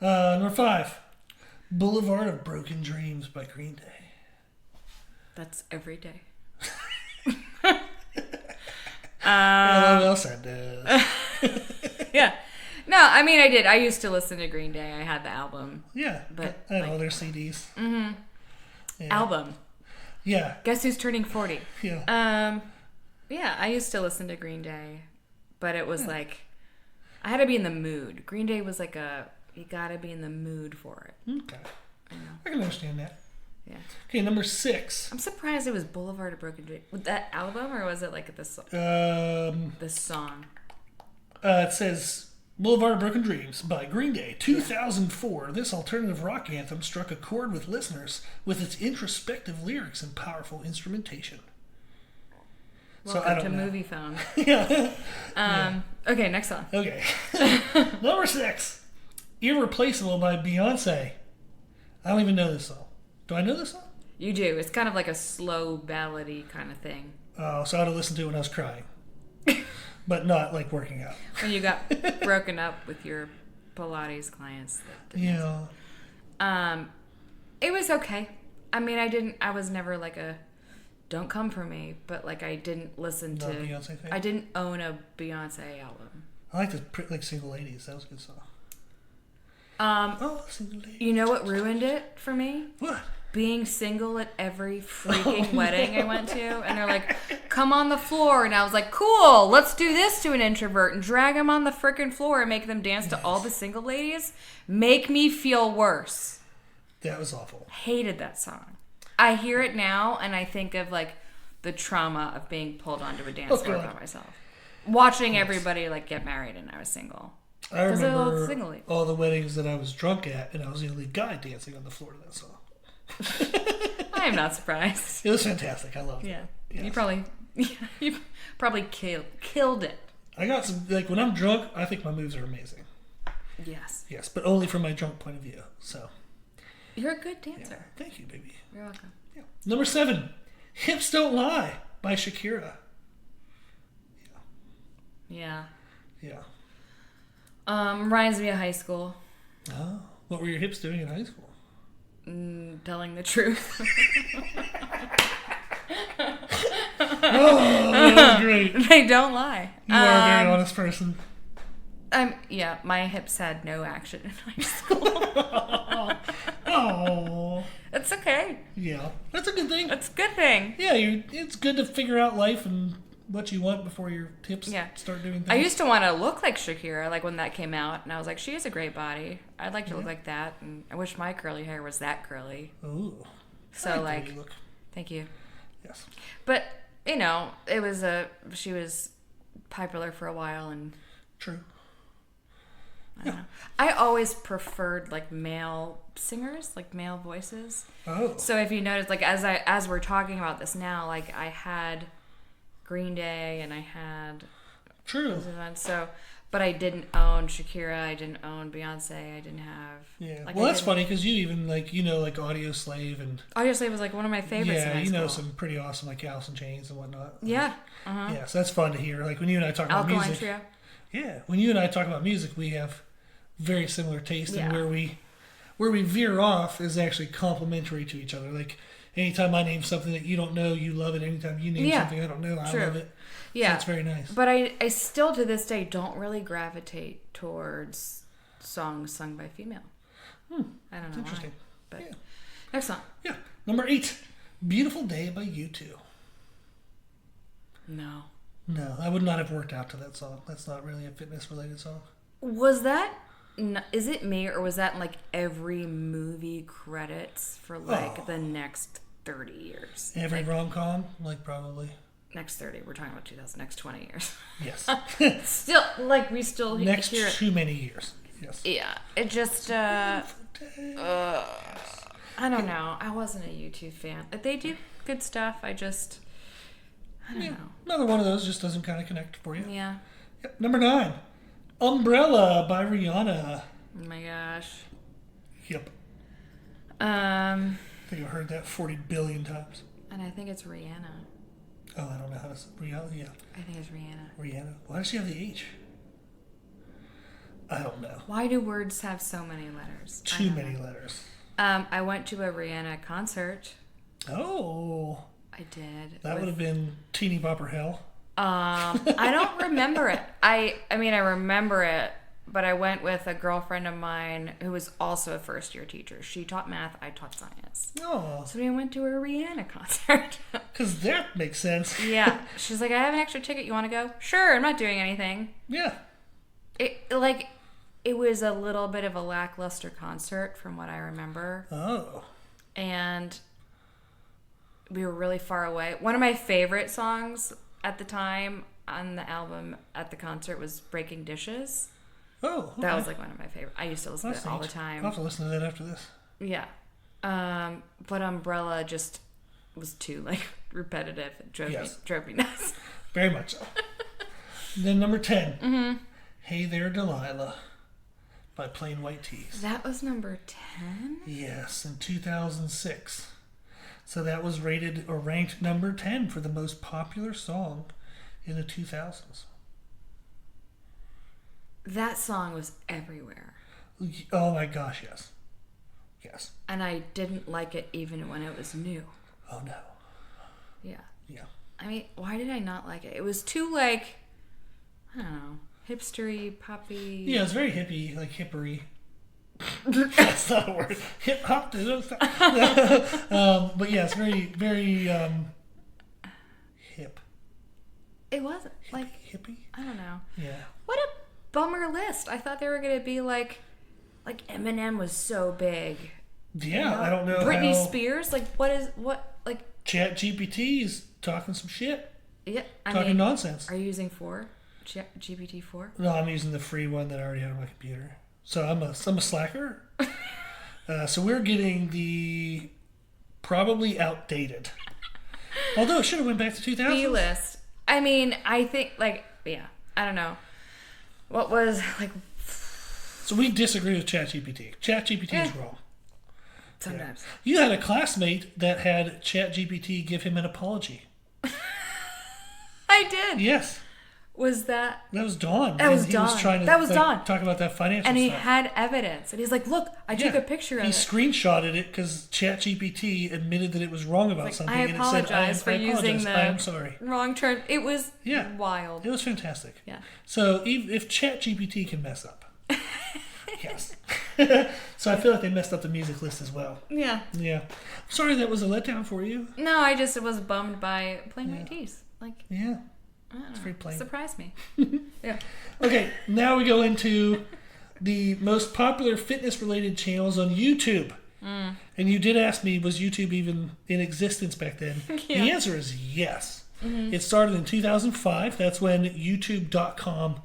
Number 5, Boulevard of Broken Dreams by Green Day. That's every day. LOL said Yeah. No, I mean, I did. I used to listen to Green Day. I had the album. Yeah, But, I know their CDs. Mm-hmm. Yeah. Album. Yeah, Guess who's turning 40? yeah. Yeah, I used to listen to Green Day. But it was like, I had to be in the mood. Green Day was like you gotta be in the mood for it. Okay. I can understand that. Yeah. Okay, number 6. I'm surprised it was Boulevard of Broken Dreams. Was that album or was it like this song? It says Boulevard of Broken Dreams by Green Day, 2004. This alternative rock anthem struck a chord with listeners with its introspective lyrics and powerful instrumentation. Welcome to know. Movie Phone. Yeah. Okay, next song. Okay. Number 6, Irreplaceable by Beyonce. I don't even know this song. Do I know this song? You do. It's kind of like a slow ballady kind of thing. Oh, so I had to listen to it when I was crying. But not like working out. When you got broken up with your Pilates clients. Yeah. It was okay. I mean, I was never like a don't come for me, but like I didn't listen to Beyonce thing? I didn't own a Beyonce album. I like the Single Ladies. That was a good song. Single Ladies. You know what ruined it for me? What? Being single at every freaking wedding I went to, and they're like, "Come on the floor," and I was like, "Cool, let's do this to an introvert and drag them on the freaking floor and make them dance to all the single ladies." Make me feel worse. That was awful. Hated that song. I hear it now and I think of like the trauma of being pulled onto a dance floor by myself, watching everybody like get married, and I was single. I remember all the weddings that I was drunk at, and I was the only guy dancing on the floor to that song. I am not surprised. It was fantastic. I loved it. Yeah, yes. you probably killed it. I got some, like, when I'm drunk, I think my moves are amazing. Yes, but only from my drunk point of view. So you're a good dancer. Yeah. Thank you, baby. You're welcome. Yeah. Number 7, "Hips Don't Lie" by Shakira. Yeah. Yeah. Reminds me of high school. Oh, what were your hips doing in high school? Telling the truth. Oh, that was great. They don't lie. You are a very honest person. Yeah, my hips had no action in high school. Oh. It's okay. Yeah, that's a good thing. It's a good thing. Yeah, it's good to figure out life and what you want before your hips start doing things. I used to want to look like Shakira, like when that came out, and I was like, she has a great body. I'd like to look like that, and I wish my curly hair was that curly. Ooh. So like, thank you. Yes. But you know, she was popular for a while, and true. I don't know. I always preferred like male singers, like male voices. Oh. So if you notice, like as we're talking about this now, like I had Green Day and I had those events. So, but I didn't own Shakira. I didn't own Beyonce. I didn't have. Yeah. Like, well, that's funny because you even like like Audio Slave and. Audio Slave was like one of my favorites. Yeah, in high school. Some pretty awesome like Alice in Chains and whatnot. Yeah. Yeah, so that's fun to hear. Like when you and I talk about Alkaline music. Trio. Yeah, when you and I talk about music, we have very similar taste, and where we veer off is actually complementary to each other. Like anytime I name something that you don't know, you love it. Anytime you name something I don't know, I love it. Yeah, so it's very nice. But I still to this day don't really gravitate towards songs sung by female. I don't know interesting. Why. But next song. Yeah, number 8, "Beautiful Day" by U2. No, I would not have worked out to that song. That's not really a fitness-related song. Was that? Is it me, or was that in like every movie credits for like the next 30 years? Every rom-com, like probably. Next 30, we're talking about 2000, next 20 years. Yes. Still, like we still next hear it. too many years. Yes. Yeah, it just. I don't know. I wasn't a U2 fan. They do good stuff. I don't know. Another one of those just doesn't kind of connect for you. Yeah. Yep. Number 9, "Umbrella" by Rihanna. Oh my gosh. Yep. I think I've heard that 40 billion times. And I think it's Rihanna. Oh, I don't know how to say Rihanna. Yeah. I think it's Rihanna. Rihanna. Why does she have the H? I don't know. Why do words have so many letters? Too many letters. I went to a Rihanna concert. Oh. I did. That would have been teeny bopper hell. I don't remember it. I mean, I remember it, but I went with a girlfriend of mine who was also a first-year teacher. She taught math. I taught science. Oh. So we went to a Rihanna concert. Because that makes sense. Yeah. She's like, I have an extra ticket. You want to go? Sure. I'm not doing anything. Yeah. It was a little bit of a lackluster concert from what I remember. Oh. And we were really far away. One of my favorite songs at the time on the album at the concert was Breaking Dishes. Oh, okay. That was like one of my favorite. I used to listen to it all the time. I'll have to listen to that after this. Yeah. But Umbrella just was too like repetitive. It drove me nuts. Very much so. Then number 10. "Hey There Delilah" by Plain White Tees. That was number 10? Yes, in 2006. So that was rated or ranked number 10 for the most popular song in the 2000s. That song was everywhere. Oh my gosh, yes. Yes. And I didn't like it even when it was new. Oh no. Yeah. Yeah. I mean, why did I not like it? It was too, like, I don't know, hipstery, poppy. Yeah, it's very hippie, like hippery. That's not a word. Hip hop. But yeah, it's very, very hip. It wasn't. Hippie, Like, hippie? I don't know. Yeah. What a bummer list. I thought they were going to be like Eminem was so big. Yeah, I don't know. Britney Spears? Like, Chat GPT is talking some shit. Yeah. Talking nonsense. Are you using GPT-4? No, I'm using the free one that I already have on my computer. So I'm a slacker. So we're getting the probably outdated. Although it should have went back to 2000. B-list. I mean, I think, like, yeah, I don't know. What was, like... So we disagree with ChatGPT. ChatGPT is wrong. Sometimes. Yeah. You had a classmate that had ChatGPT give him an apology. I did. Yes. Was that... That was Dawn. That was Dawn. Was trying to, Dawn. Talk about that financial and he stuff. had evidence. And he's like, look, I took a picture of it. He screenshotted it because ChatGPT admitted that it was wrong about something. I apologize for using the I'm sorry. wrong term. It was wild. It was fantastic. Yeah. So if ChatGPT can mess up. Yes. So I feel like they messed up the music list as well. Yeah. Yeah. Sorry that was a letdown for you. No, I just was bummed by Plain White Tees. Like, yeah. It's very plain. Surprised me. Yeah. Okay, now we go into the most popular fitness-related channels on YouTube. And you did ask me, was YouTube even in existence back then? Yeah. The answer is yes. Mm-hmm. It started in 2005. That's when YouTube.com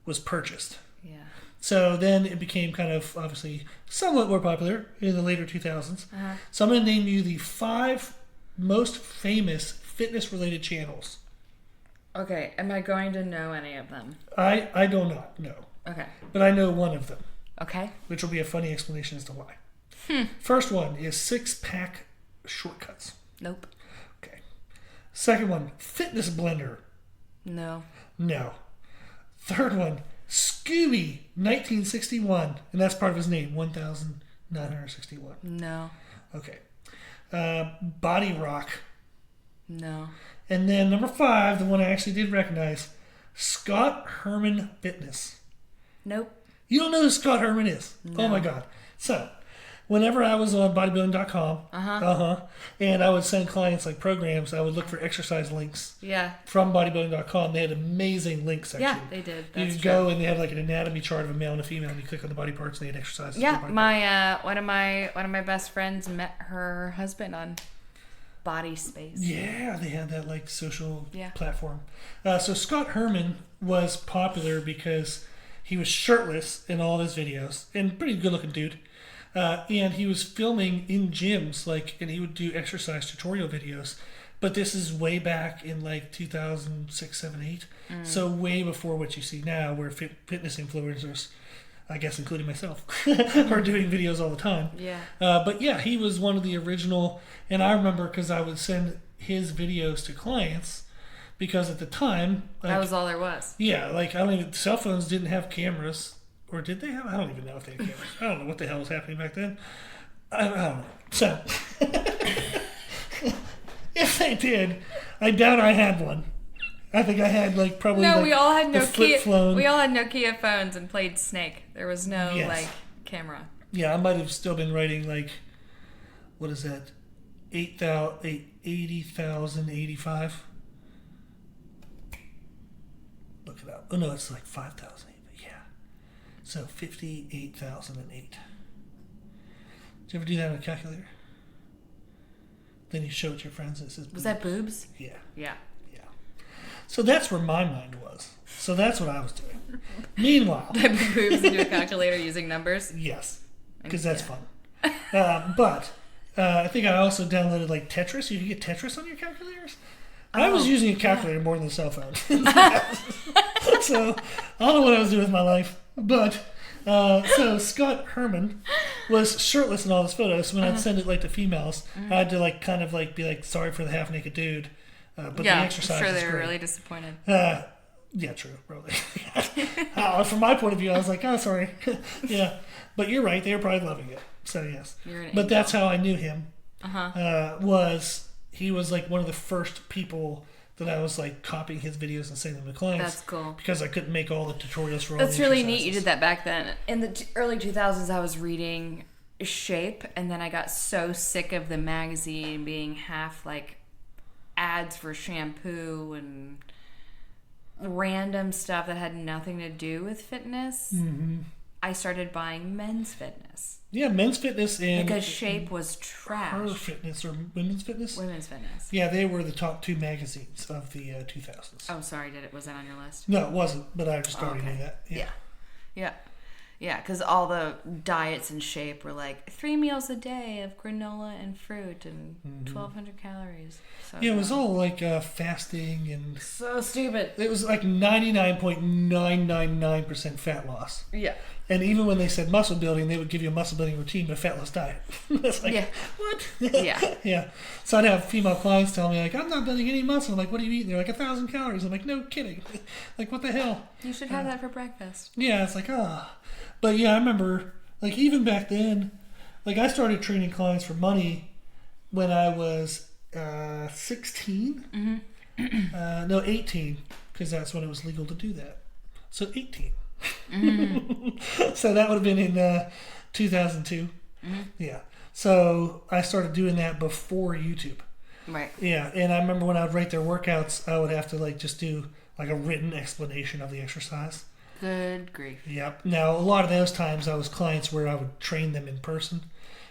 was purchased. Yeah. So then it became kind of, obviously, somewhat more popular in the later 2000s. Uh-huh. So I'm going to name you the 5 most famous fitness-related channels. Okay, am I going to know any of them? I do not know. Okay. But I know one of them. Okay. Which will be a funny explanation as to why. First one is 6-pack shortcuts. Nope. Okay. Second one, fitness blender. No. No. Third one, Scooby 1961. And that's part of his name, 1961. No. Okay. Body Rock. No. And then number 5, the one I actually did recognize, Scott Herman Fitness. Nope. You don't know who Scott Herman is? No. Oh my God. So, whenever I was on bodybuilding.com, and I would send clients like programs, I would look for exercise links. Yeah. From bodybuilding.com. They had an amazing link section. Yeah, they did. You could go and they had like an anatomy chart of a male and a female, and you click on the body parts and they had exercises. Yeah, one of my best friends met her husband on Body Space. Yeah, they had that like social platform. So Scott Herman was popular because he was shirtless in all his videos, and pretty good looking dude. And he was filming in gyms, and he would do exercise tutorial videos. But this is way back in like 2006, 7, 8. So way before what you see now, where fitness influencers, I guess including myself, are doing videos all the time. Yeah. But yeah, he was one of the original, and I remember because I would send his videos to clients because at the time... that was all there was. Yeah, cell phones didn't have cameras. Or did they have? I don't even know if they had cameras. I don't know what the hell was happening back then. I don't know. So, if they did, I doubt I had one. I think I had probably. No, we all had Nokia. We all had Nokia phones and played Snake. There was no camera. Yeah, I might have still been writing what is that? 80,085. Look it up. Oh no, it's 5,000. So 58,008. Did you ever do that on a calculator? Then you show it to your friends and it says boobs. Was that boobs? Yeah. Yeah. Yeah. So that's where my mind was. So that's what I was doing. Meanwhile. Typing boobs into a calculator using numbers? Yes. Because that's fun. But I think I also downloaded Tetris. You can get Tetris on your calculators. I was using a calculator more than a cell phone. So I don't know what I was doing with my life. But, so Scott Herman was shirtless in all his photos. So when I'd send it to females, I had to be sorry for the half-naked dude. But the exercise I'm sure they were great. Really disappointed. Yeah, true, probably. From my point of view, I was like, oh, sorry. Yeah. But you're right. They were probably loving it. So, yes. But that's how I knew him. Was he was like one of the first people that I was like copying his videos and sending them to clients. That's cool. Because I couldn't make all the tutorials for all That's the really exercises. neat you did that back then. In the early 2000s, I was reading Shape, and then I got so sick of the magazine being half like ads for shampoo and random stuff that had nothing to do with fitness. Mm-hmm. I started buying Men's Fitness. Yeah, Men's Fitness and... Because Shape was trash. Her Fitness or Women's Fitness? Women's Fitness. Yeah, they were the top 2 magazines of the 2000s. Oh, sorry, was that on your list? No, it wasn't, but I just already knew that. Yeah, because all the diets and Shape were like 3 meals a day of granola and fruit and 1,200 calories. So yeah, it was all like fasting and... So stupid. It was like 99.999% fat loss. Yeah. And even when they said muscle building, they would give you a muscle building routine, but a fat loss diet. It's like, what? Yeah. Yeah. So I'd have female clients tell me, like, I'm not building any muscle. I'm like, what are you eating? They're like, 1,000 calories. I'm like, no kidding. Like, what the hell? You should have that for breakfast. Yeah, it's like, But yeah, I remember, like, even back then, like, I started training clients for money when I was 16. Mm-hmm. No, 18, because that's when it was legal to do that. So 18. Mm-hmm. So that would have been in 2002. Mm-hmm. Yeah. So I started doing that before YouTube. Right. Yeah, and I remember when I would write their workouts, I would have to, like, just do, like, a written explanation of the exercise. Good grief. Yep. Now, a lot of those times I was clients where I would train them in person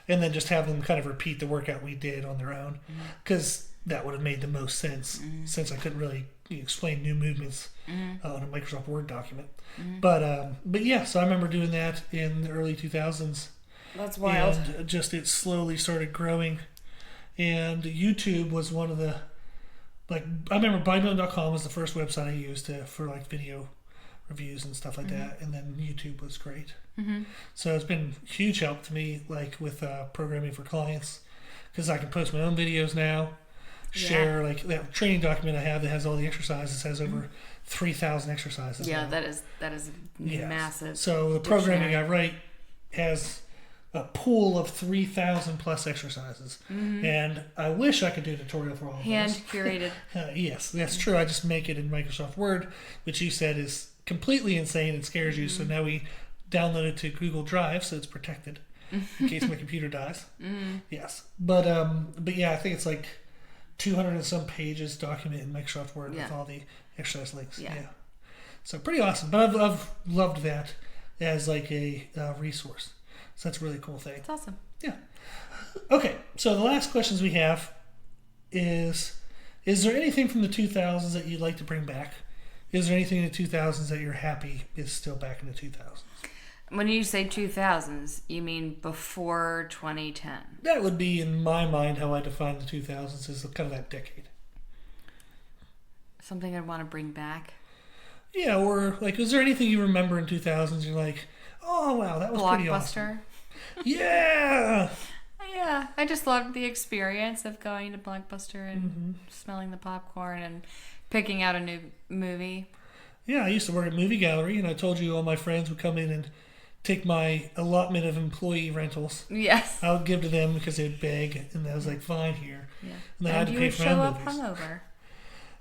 and then just have them kind of repeat the workout we did on their own because that would have made the most sense since I couldn't really explain new movements on a Microsoft Word document. But yeah, so I remember doing that in the early 2000s. That's wild. And just it slowly started growing. And YouTube was one of the, like, I remember bodybuilding.com was the first website I used for like video reviews and stuff like that, and then YouTube was great. So it's been huge help to me, like with programming for clients, because I can post my own videos now, share like that training document I have that has all the exercises, has over 3,000 exercises. Yeah, now. that is massive. So the programming I write has a pool of 3,000 plus exercises, and I wish I could do a tutorial for all of those. Hand curated. Yes, that's true. I just make it in Microsoft Word, which you said is completely insane and scares you. So now we download it to Google Drive, so it's protected in case my computer dies. Yes, but yeah, I think it's like 200 and some pages document in Microsoft Word with all the exercise links. Yeah. So pretty awesome. But I've loved that as like a resource. So that's a really cool thing. It's awesome. Yeah. Okay, so the last questions we have is there anything from the 2000s that you'd like to bring back? Is there anything in the 2000s that you're happy is still back in the 2000s? When you say 2000s, you mean before 2010? That would be, in my mind, how I define the 2000s as kind of that decade. Something I'd want to bring back? Yeah, or like, is there anything you remember in 2000s you're like, oh, wow, that was pretty awesome? Yeah! Yeah, I just loved the experience of going to Blockbuster and smelling the popcorn and picking out a new movie. Yeah, I used to work at Movie Gallery, and I told you all my friends would come in and take my allotment of employee rentals. Yes. I would give to them because they'd beg, and I was like, fine, here. Yeah. And then I had to pay for my own movies. You would show up hungover.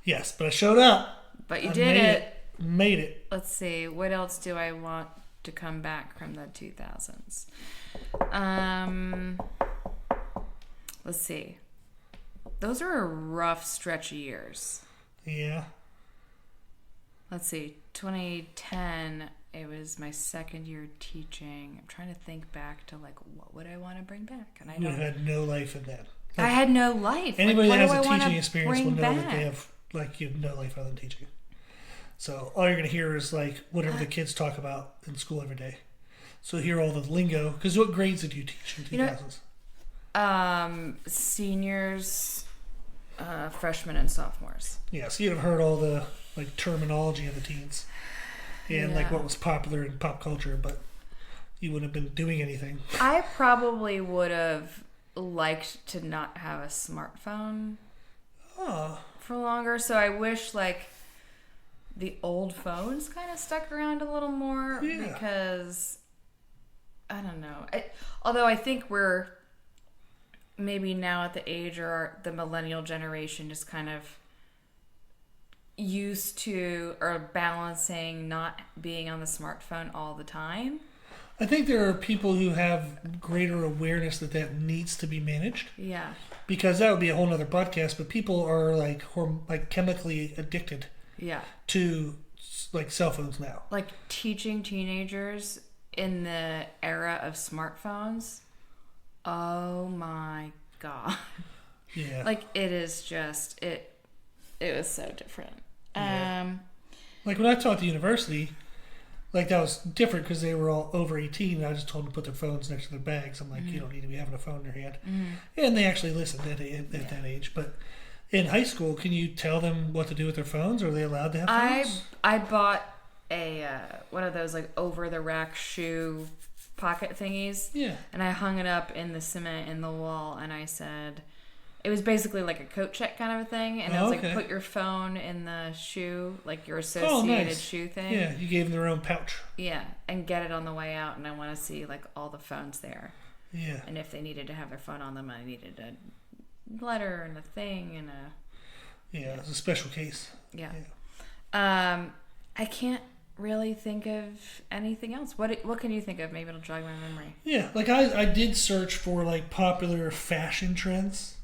Yes, but I showed up. But you did it. Made it. Let's see. What else do I want to come back from the 2000s? Let's see. Those are a rough stretch of years. Yeah. Let's see. 2010, it was my second year teaching. I'm trying to think back to like what would I want to bring back, and I You had no life in that. I had no life. Anybody like, that has a teaching experience will know back? that they have like you have no life other than teaching. So all you're gonna hear is like whatever the kids talk about in school every day. So hear all the lingo. Because what grades did you teach in 2000s? Seniors, freshmen, and sophomores. Yeah, so you'd have heard all the like terminology of the teens and like what was popular in pop culture, but you wouldn't have been doing anything. I probably would have liked to not have a smartphone for longer. So I wish like the old phones kind of stuck around a little more because I don't know. Although I think we're maybe now at the age or the millennial generation is kind of used to or balancing not being on the smartphone all the time. I think there are people who have greater awareness that needs to be managed. Yeah. Because that would be a whole nother podcast, but people are like chemically addicted. Yeah. To like cell phones now. Like teaching teenagers in the era of smartphones. Oh my God. Yeah. Like it is just it was so different. Yeah. Like when I taught at the university, like that was different because they were all over 18 and I just told them to put their phones next to their bags. I'm like, you don't need to be having a phone in your hand. And they actually listened at that age. But in high school, can you tell them what to do with their phones? Are they allowed to have phones? I bought a one of those like over the rack shoe pocket thingies. Yeah. And I hung it up in the cement in the wall and I said, it was basically like a coat check kind of a thing. And it was like, put your phone in the shoe, like your associated shoe thing. Yeah, you gave them their own pouch. Yeah, and get it on the way out. And I want to see like all the phones there. Yeah. And if they needed to have their phone on them, I needed a letter and a thing and a... Yeah, it's a special case. Yeah. I can't really think of anything else. What can you think of? Maybe it'll jog my memory. Yeah, like I did search for like popular fashion trends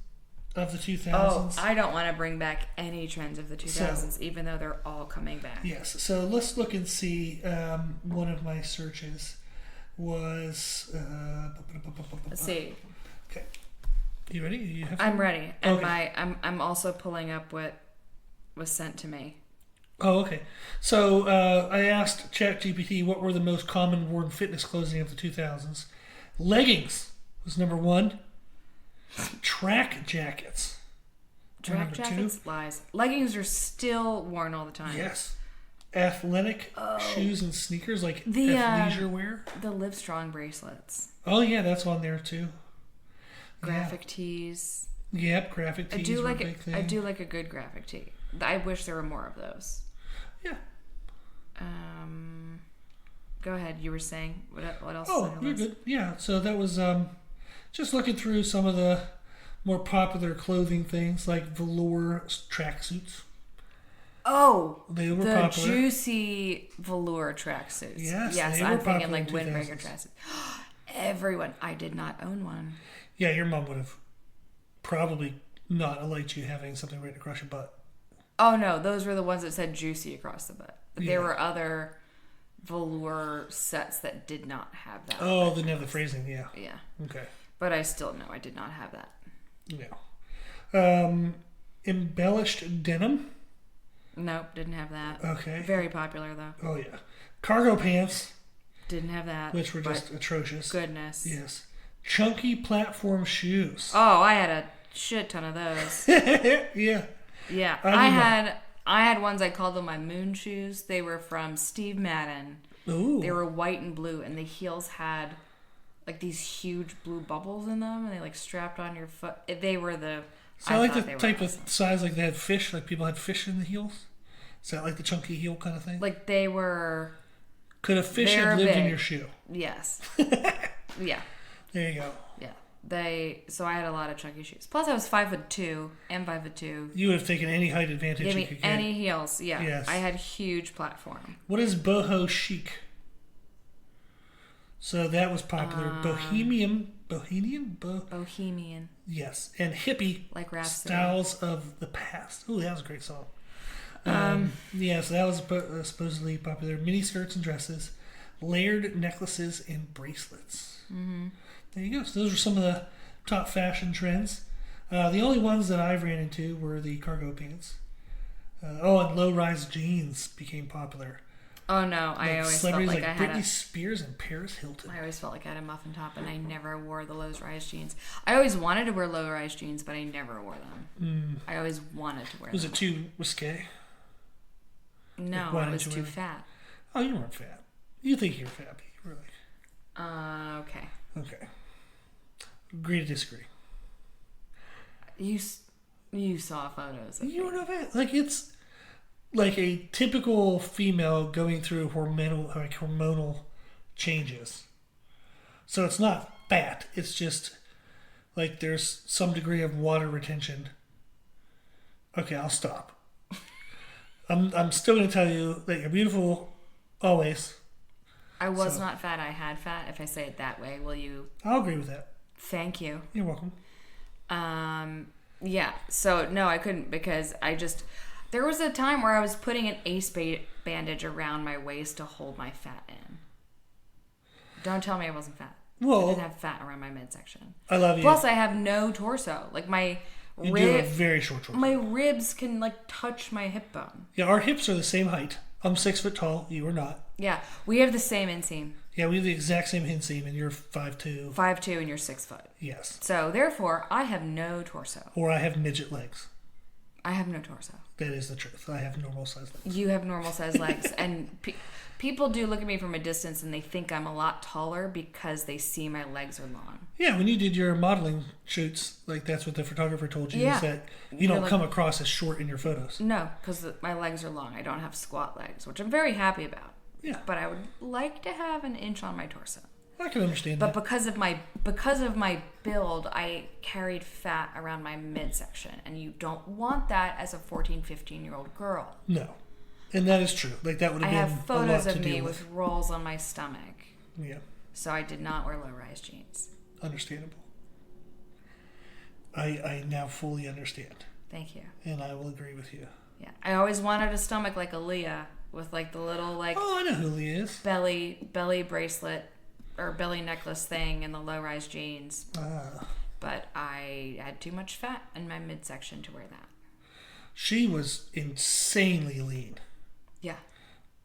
of the 2000s. Oh, I don't want to bring back any trends of the 2000s, even though they're all coming back. Yes, so let's look and see. One of my searches was... Let's see. Okay. You ready? You have I'm ready. And okay. I'm also pulling up what was sent to me. Oh, okay. So I asked ChatGPT what were the most common worn fitness clothing of the 2000s. Leggings was number one. Track jackets. Track jackets? Lies. Leggings are still worn all the time. Yes. Athletic shoes and sneakers, like athleisure wear. The Livestrong bracelets. Oh, yeah, that's on there too. Graphic tees. Yep, graphic tees. I do like a good graphic tee. I wish there were more of those. Yeah. Go ahead. You were saying what else? Oh, you're good. Yeah. So that was just looking through some of the more popular clothing things like velour tracksuits. Oh, they were the popular. Juicy velour tracksuits. Yes, I'm thinking like windbreaker tracksuits. Everyone. I did not own one. Yeah, your mom would have probably not liked you having something right across your butt. Oh no, those were the ones that said juicy across the butt. There were other velour sets that did not have that. Oh, they didn't have the phrasing, yeah. Yeah. Okay. But I still know I did not have that. Yeah. Embellished denim. Nope, didn't have that. Okay. Very popular though. Oh yeah. Cargo pants. Didn't have that. Which were just atrocious. Goodness. Yes. Chunky platform shoes. Oh, I had a shit ton of those. Yeah. Yeah. I had ones, I called them my moon shoes. They were from Steve Madden. Ooh. They were white and blue, and the heels had like these huge blue bubbles in them, and they like strapped on your foot. They were the... So I like the type of size, like they had fish, like people had fish in the heels? Is that like the chunky heel kind of thing? Like they were... Could a fish have lived in your shoe? Yes. Yeah. There you go. Yeah. So I had a lot of chunky shoes. Plus I was 5'2" and 5'2". You would have taken any height advantage you could get. Any heels, yeah. Yes. I had huge platform. What is boho chic? So that was popular. Bohemian. Yes, and hippie like Rhapsody. Styles of the past. Ooh, that was a great song. Yeah, so that was supposedly popular. Mini skirts and dresses, layered necklaces and bracelets. Mm-hmm. There you go. So those were some of the top fashion trends. The only ones that I've ran into were the cargo pants. And low-rise jeans became popular. Oh no, I always felt like I had Britney Spears and Paris Hilton. I always felt like I had a muffin top, and I never wore the low-rise jeans. I always wanted to wear low-rise jeans, but I never wore them. I always wanted to wear them. Was it too risque? No, I was too fat. Oh, you weren't fat. You think you're fat, but you were like... Okay. Okay. Agree to disagree. You saw photos of you were not fat. Like, it's like a typical female going through hormonal changes. So it's not fat. It's just like there's some degree of water retention. Okay, I'll stop. I'm still going to tell you that you're beautiful always. I was not fat. I had fat. If I say it that way, will you? I'll agree with that. Thank you. You're welcome. Yeah. So no, I couldn't because there was a time where I was putting an ace bandage around my waist to hold my fat in. Don't tell me I wasn't fat. Well, I didn't have fat around my midsection. I love you. Plus, I have no torso. Like you do have a very short torso. My ribs can like touch my hip bone. Yeah, our hips are the same height. I'm 6 foot tall. You are not. Yeah, we have the same inseam. Yeah, we have the exact same inseam, and you're 5'2". 5'2", and you're 6 foot. Yes. So therefore, I have no torso. Or I have midget legs. I have no torso. That is the truth. I have normal size legs. You have normal size legs, and people do look at me from a distance, and they think I'm a lot taller because they see my legs are long. Yeah, when you did your modeling shoots, like that's what the photographer told you. Yeah. Is that you don't come across as short in your photos. No, because my legs are long. I don't have squat legs, which I'm very happy about. Yeah. But I would like to have an inch on my torso. I can understand but that. because of my build, I carried fat around my midsection, and you don't want that as a 14, 15-year-old girl. No. And that is true. Like that would have been I have photos a lot of to me deal with rolls on my stomach. Yeah. So I did not wear low-rise jeans. Understandable. I now fully understand. Thank you. And I will agree with you. Yeah. I always wanted a stomach like Aaliyah with like the little like Oh, I know who he is. belly bracelet or belly necklace thing and the low-rise jeans. But I had too much fat in my midsection to wear that. She was insanely lean. Yeah.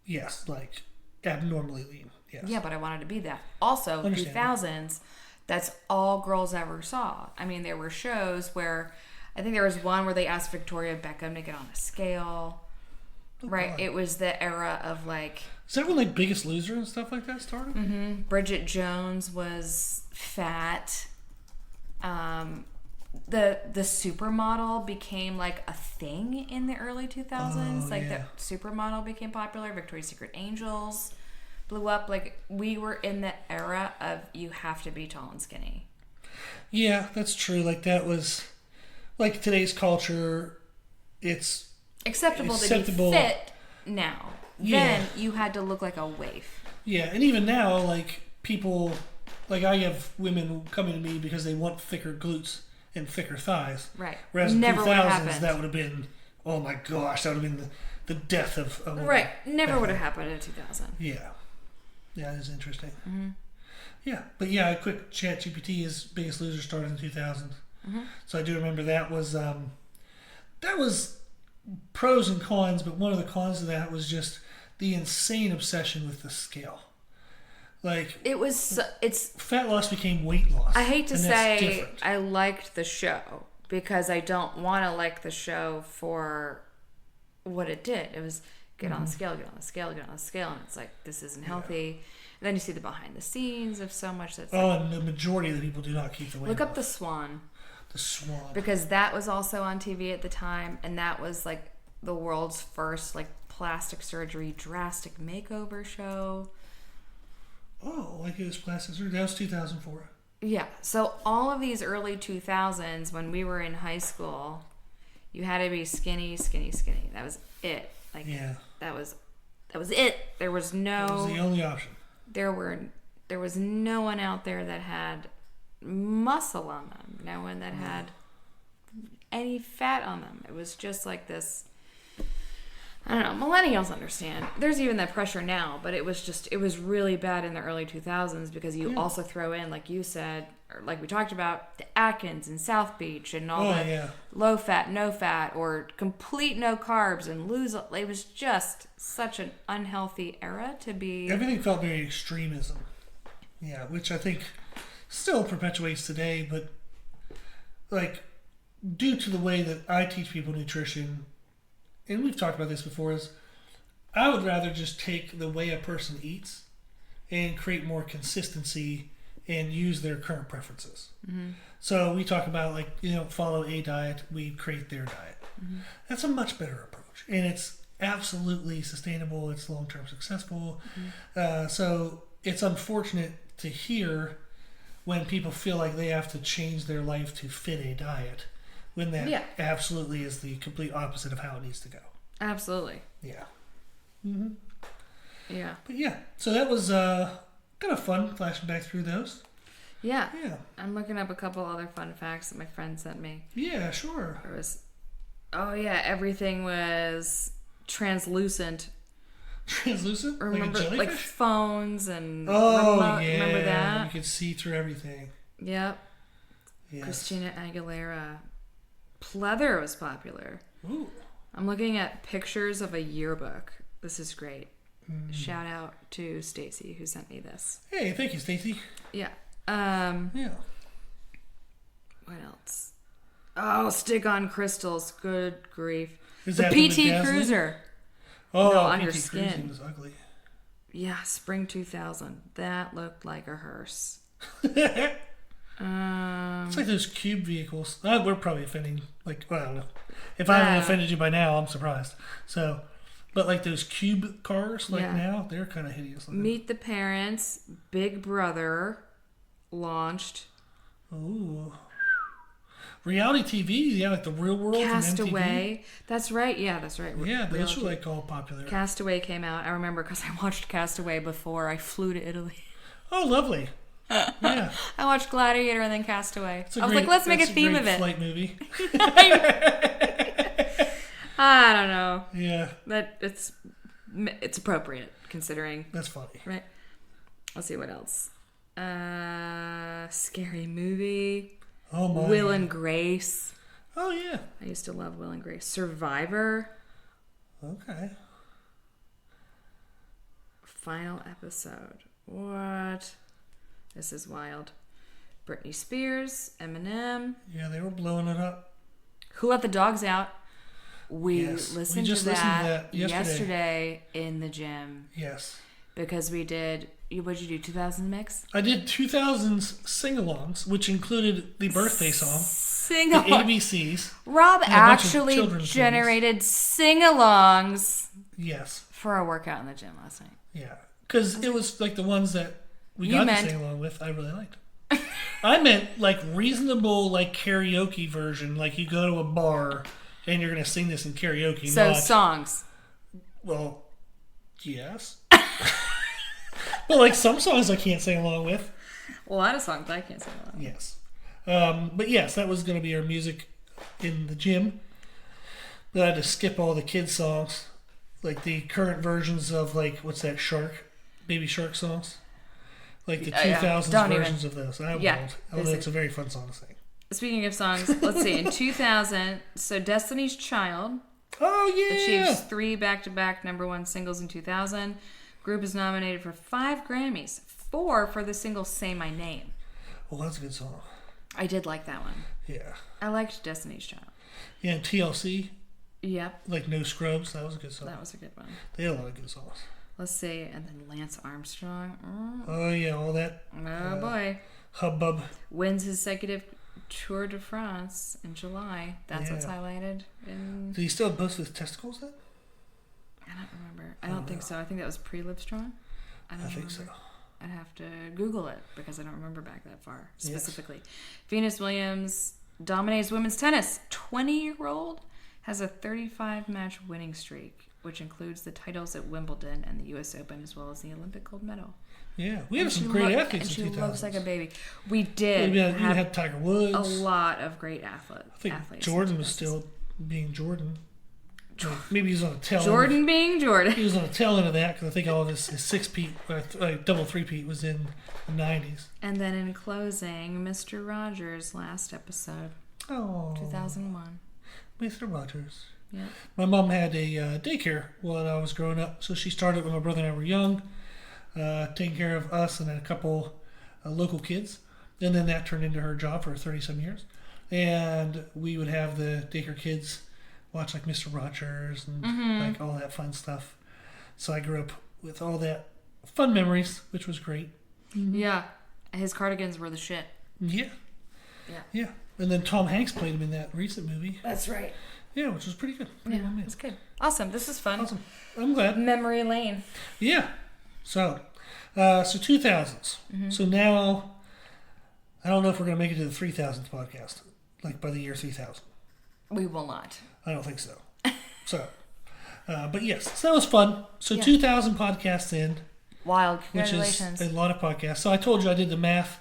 Yes, like abnormally lean. Yes. Yeah, but I wanted to be that. Also, 2000s, that's all girls ever saw. I mean, there were shows where, I think there was one where they asked Victoria Beckham to get on a scale. Oh, right? God. It was the era of like... Is that when like Biggest Loser and stuff like that started? Mm-hmm. Bridget Jones was fat. The supermodel became like a thing in the early 2000s. The supermodel became popular. Victoria's Secret Angels blew up. Like we were in the era of you have to be tall and skinny. Yeah, that's true. Like that was like today's culture. It's acceptable to be fit now. Yeah. Then you had to look like a waif. Yeah, and even now, like people, like I have women coming to me because they want thicker glutes and thicker thighs. Right. Whereas in the Never 2000s, that would have been, oh my gosh, that would have been the death of a woman. Right. Never would have happened in 2000. Yeah. Yeah, that is interesting. Mm-hmm. Yeah, but yeah, a quick ChatGPT is Biggest Loser started in 2000. Mm-hmm. So I do remember that was pros and cons, but one of the cons of that was just the insane obsession with the scale. Like it's fat loss became weight loss. I hate to say I liked the show because I don't want to like the show for what it did. It was get on the scale, get on the scale, get on the scale, and it's like this isn't healthy. Yeah. And then you see the behind the scenes of so much that's and the majority of the people do not keep the weight. Look up the Swan. The Swan. Because that was also on TV at the time, and that was like the world's first like plastic surgery drastic makeover show. Oh, like it was plastic surgery. That was 2004. Yeah. So all of these early 2000s, when we were in high school, you had to be skinny, skinny, skinny. That was it. Like that was it. There was no. That was the only option. There was no one out there that had muscle on them. No one that had any fat on them. It was just like this. I don't know. Millennials understand. There's even that pressure now, but it was really bad in the early 2000s because you also throw in, like you said, or like we talked about, the Atkins and South Beach and all low fat, no fat, or complete no carbs and lose. It was just such an unhealthy era to be. Everything felt very extremism. Yeah, which I think still perpetuates today, but like due to the way that I teach people nutrition, and we've talked about this before, is I would rather just take the way a person eats and create more consistency and use their current preferences. Mm-hmm. So we talk about like, follow a diet, we create their diet. Mm-hmm. That's a much better approach. And it's absolutely sustainable. It's long-term successful. Mm-hmm. So it's unfortunate to hear when people feel like they have to change their life to fit a diet, when that absolutely is the complete opposite of how it needs to go. Absolutely. Yeah. Mm-hmm. Yeah. But yeah, so that was kind of fun flashing back through those. Yeah. Yeah. I'm looking up a couple other fun facts that my friend sent me. Yeah, sure. There was, everything was translucent. Translucent? Remember, like a jellyfish? Like phones and remote. Yeah. Remember that? You could see through everything. Yep. Yes. Christina Aguilera. Pleather was popular. Ooh. I'm looking at pictures of a yearbook. This is great. Shout out to Stacy who sent me this. Hey, thank you, Stacy. Yeah. Yeah. What else? Oh, stick-on crystals. Good grief. Is the that PT Cruiser. Oh, no, on PT your skin. Cruising was ugly. Yeah, spring 2000. That looked like a hearse. It's like those cube vehicles. We're probably offending. I don't know. If I haven't offended you by now, I'm surprised. So, but like those cube cars, now, they're kind of hideous looking. Meet the Parents. Big Brother launched. Ooh. Reality TV, like the Real World. Castaway. That's right. Yeah, that's right. Yeah, those were all popular. Castaway came out. I remember because I watched Castaway before I flew to Italy. Oh, lovely. Yeah. I watched Gladiator and then Castaway. I was like, let's make a theme of it. Flight movie. I don't know. Yeah. But it's appropriate considering. That's funny. Right. Let's see what else. Scary Movie. Oh my. Will and Grace. Oh yeah. I used to love Will and Grace. Survivor. Okay. Final episode. What? This is wild. Britney Spears, Eminem. Yeah, they were blowing it up. Who Let the Dogs Out? We listened listened to that yesterday in the gym. Yes. Because we did, what'd you do, 2000s mix? I did 2000s sing-alongs, which included the birthday song. Sing-along. The ABCs. Rob actually generated sing-alongs. Yes. For our workout in the gym last night. Yeah. Because it was like the ones that we got to sing along with, I really liked. I meant like reasonable like karaoke version, like you go to a bar and you're going to sing this in karaoke. So songs. Well, yes. But like some songs I can't sing along with. A lot of songs I can't sing along with. Yes. But yes, that was going to be our music in the gym. Then I had to skip all the kids' songs. Like the current versions of like, what's that, Baby Shark songs? Like the 2000s versions of those. I won't. Although it's a very fun song to sing. Speaking of songs, let's see. In 2000, so Destiny's Child achieves 3 back-to-back #1 singles in 2000. Group is nominated for 5 Grammys, 4 for the single Say My Name. Well, that's a good song. I did like that one. Yeah. I liked Destiny's Child. Yeah, and TLC. Yep. Like No Scrubs. That was a good song. That was a good one. They had a lot of good songs. Let's see. And then Lance Armstrong. Oh, yeah. All that. Oh, boy. Hubbub. Wins his consecutive Tour de France in July. That's what's highlighted. Did he still have both his testicles then? I don't remember. I don't think so. I think that was pre-Livestrong. I think so. I'd have to Google it because I don't remember back that far specifically. Yes. Venus Williams dominates women's tennis. 20-year-old has a 35-match winning streak, which includes the titles at Wimbledon and the U.S. Open, as well as the Olympic gold medal. Yeah, we had some great athletes in 2000. And she looks like a baby. We did. You had Tiger Woods. A lot of great athletes. I think Jordan was still being Jordan. Maybe he was on a tail Jordan being Jordan. He was on a tail end of that because I think all of his 6-peat, double 3-peat was in the 90s. And then in closing, Mr. Rogers' last episode. Oh. 2001. Mr. Rogers. Yeah. My mom had a daycare when I was growing up, so she started when my brother and I were young, taking care of us and then a couple local kids. And then that turned into her job for 30-some years. And we would have the daycare kids watch like Mr. Rogers and like all that fun stuff. So I grew up with all that fun memories, which was great. Mm-hmm. Yeah. His cardigans were the shit. Yeah. Yeah. And then Tom Hanks played him in that recent movie. That's right. Yeah, which was pretty good. It was good. Awesome. This is fun. Awesome. I'm glad. Memory lane. Yeah. So 2000s. Mm-hmm. So now I don't know if we're going to make it to the 3,000th podcast, like by the year 3000. We will not. I don't think so. But yes, so that was fun. So 2,000 podcasts in. Wild. Congratulations. Which is a lot of podcasts. So I told you I did the math,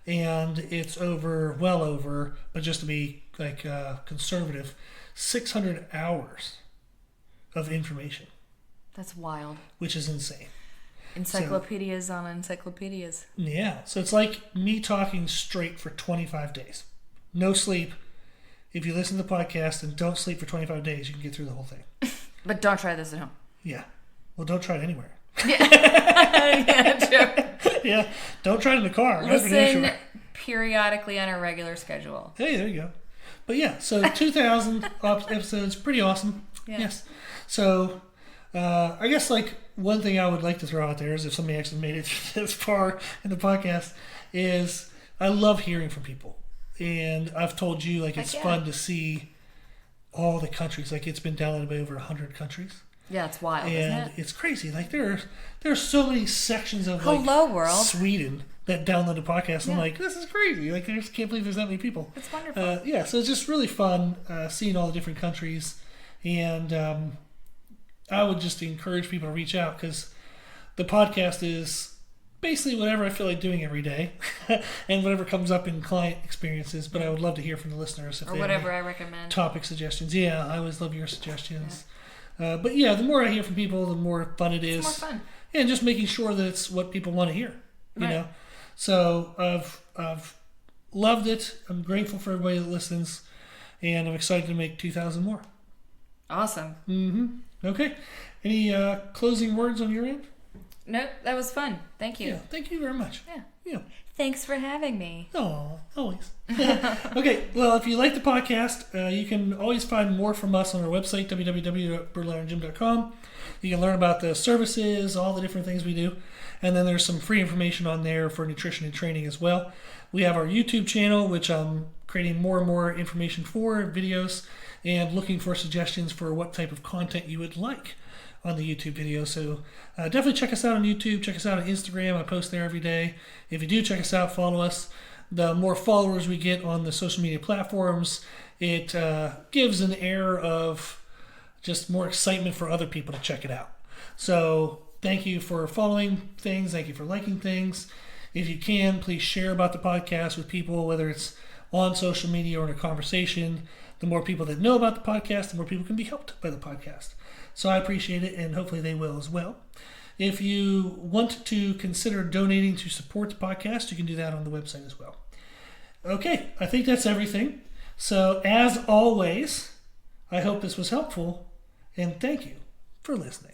and it's well over, but just to be like conservative, 600 hours of information. That's wild. Which is insane. Encyclopedias on encyclopedias. Yeah. So it's like me talking straight for 25 days. No sleep. If you listen to the podcast and don't sleep for 25 days, you can get through the whole thing. But don't try this at home. Yeah. Well, don't try it anywhere. Yeah, true. Yeah. Don't try it in the car. Listen periodically on a regular schedule. Hey, there you go. But yeah, so 2,000 episodes, pretty awesome. Yeah. Yes. So I guess like one thing I would like to throw out there is if somebody actually made it this far in the podcast is I love hearing from people. And I've told you like it's fun to see all the countries. Like it's been downloaded by over 100 countries. Yeah, it's wild, and isn't it? It's crazy. Like there are so many sections of Hello world. Sweden that download the podcast. Yeah. I'm like, this is crazy. Like I just can't believe there's that many people. It's wonderful. Yeah, so it's just really fun seeing all the different countries. And I would just encourage people to reach out because the podcast is basically whatever I feel like doing every day and whatever comes up in client experiences. But I would love to hear from the listeners if or they whatever have I recommend. Topic suggestions. Yeah, I always love your suggestions. Yeah. But yeah, the more I hear from people, the more fun it is. It's more fun. Yeah, and just making sure that it's what people want to hear. You know? So I've loved it. I'm grateful for everybody that listens. And I'm excited to make 2,000 more. Awesome. Mm-hmm. Okay. Any closing words on your end? Nope, that was fun. Thank you. Yeah, thank you very much. Yeah. Thanks for having me. Oh, always. Okay, well, if you like the podcast, you can always find more from us on our website, www.birdlinergym.com. You can learn about the services, all the different things we do. And then there's some free information on there for nutrition and training as well. We have our YouTube channel, which I'm creating more and more information for, videos, and looking for suggestions for what type of content you would like on the YouTube video. So definitely check us out on YouTube. Check us out on Instagram. I post there every day. If you do check us out, follow us. The more followers we get on the social media platforms, it gives an air of just more excitement for other people to check it out. So thank you for following things. Thank you for liking things. If you can, please share about the podcast with people, whether it's on social media or in a conversation. The more people that know about the podcast, the more people can be helped by the podcast. So I appreciate it, and hopefully they will as well. If you want to consider donating to support the podcast, you can do that on the website as well. Okay, I think that's everything. So as always, I hope this was helpful, and thank you for listening.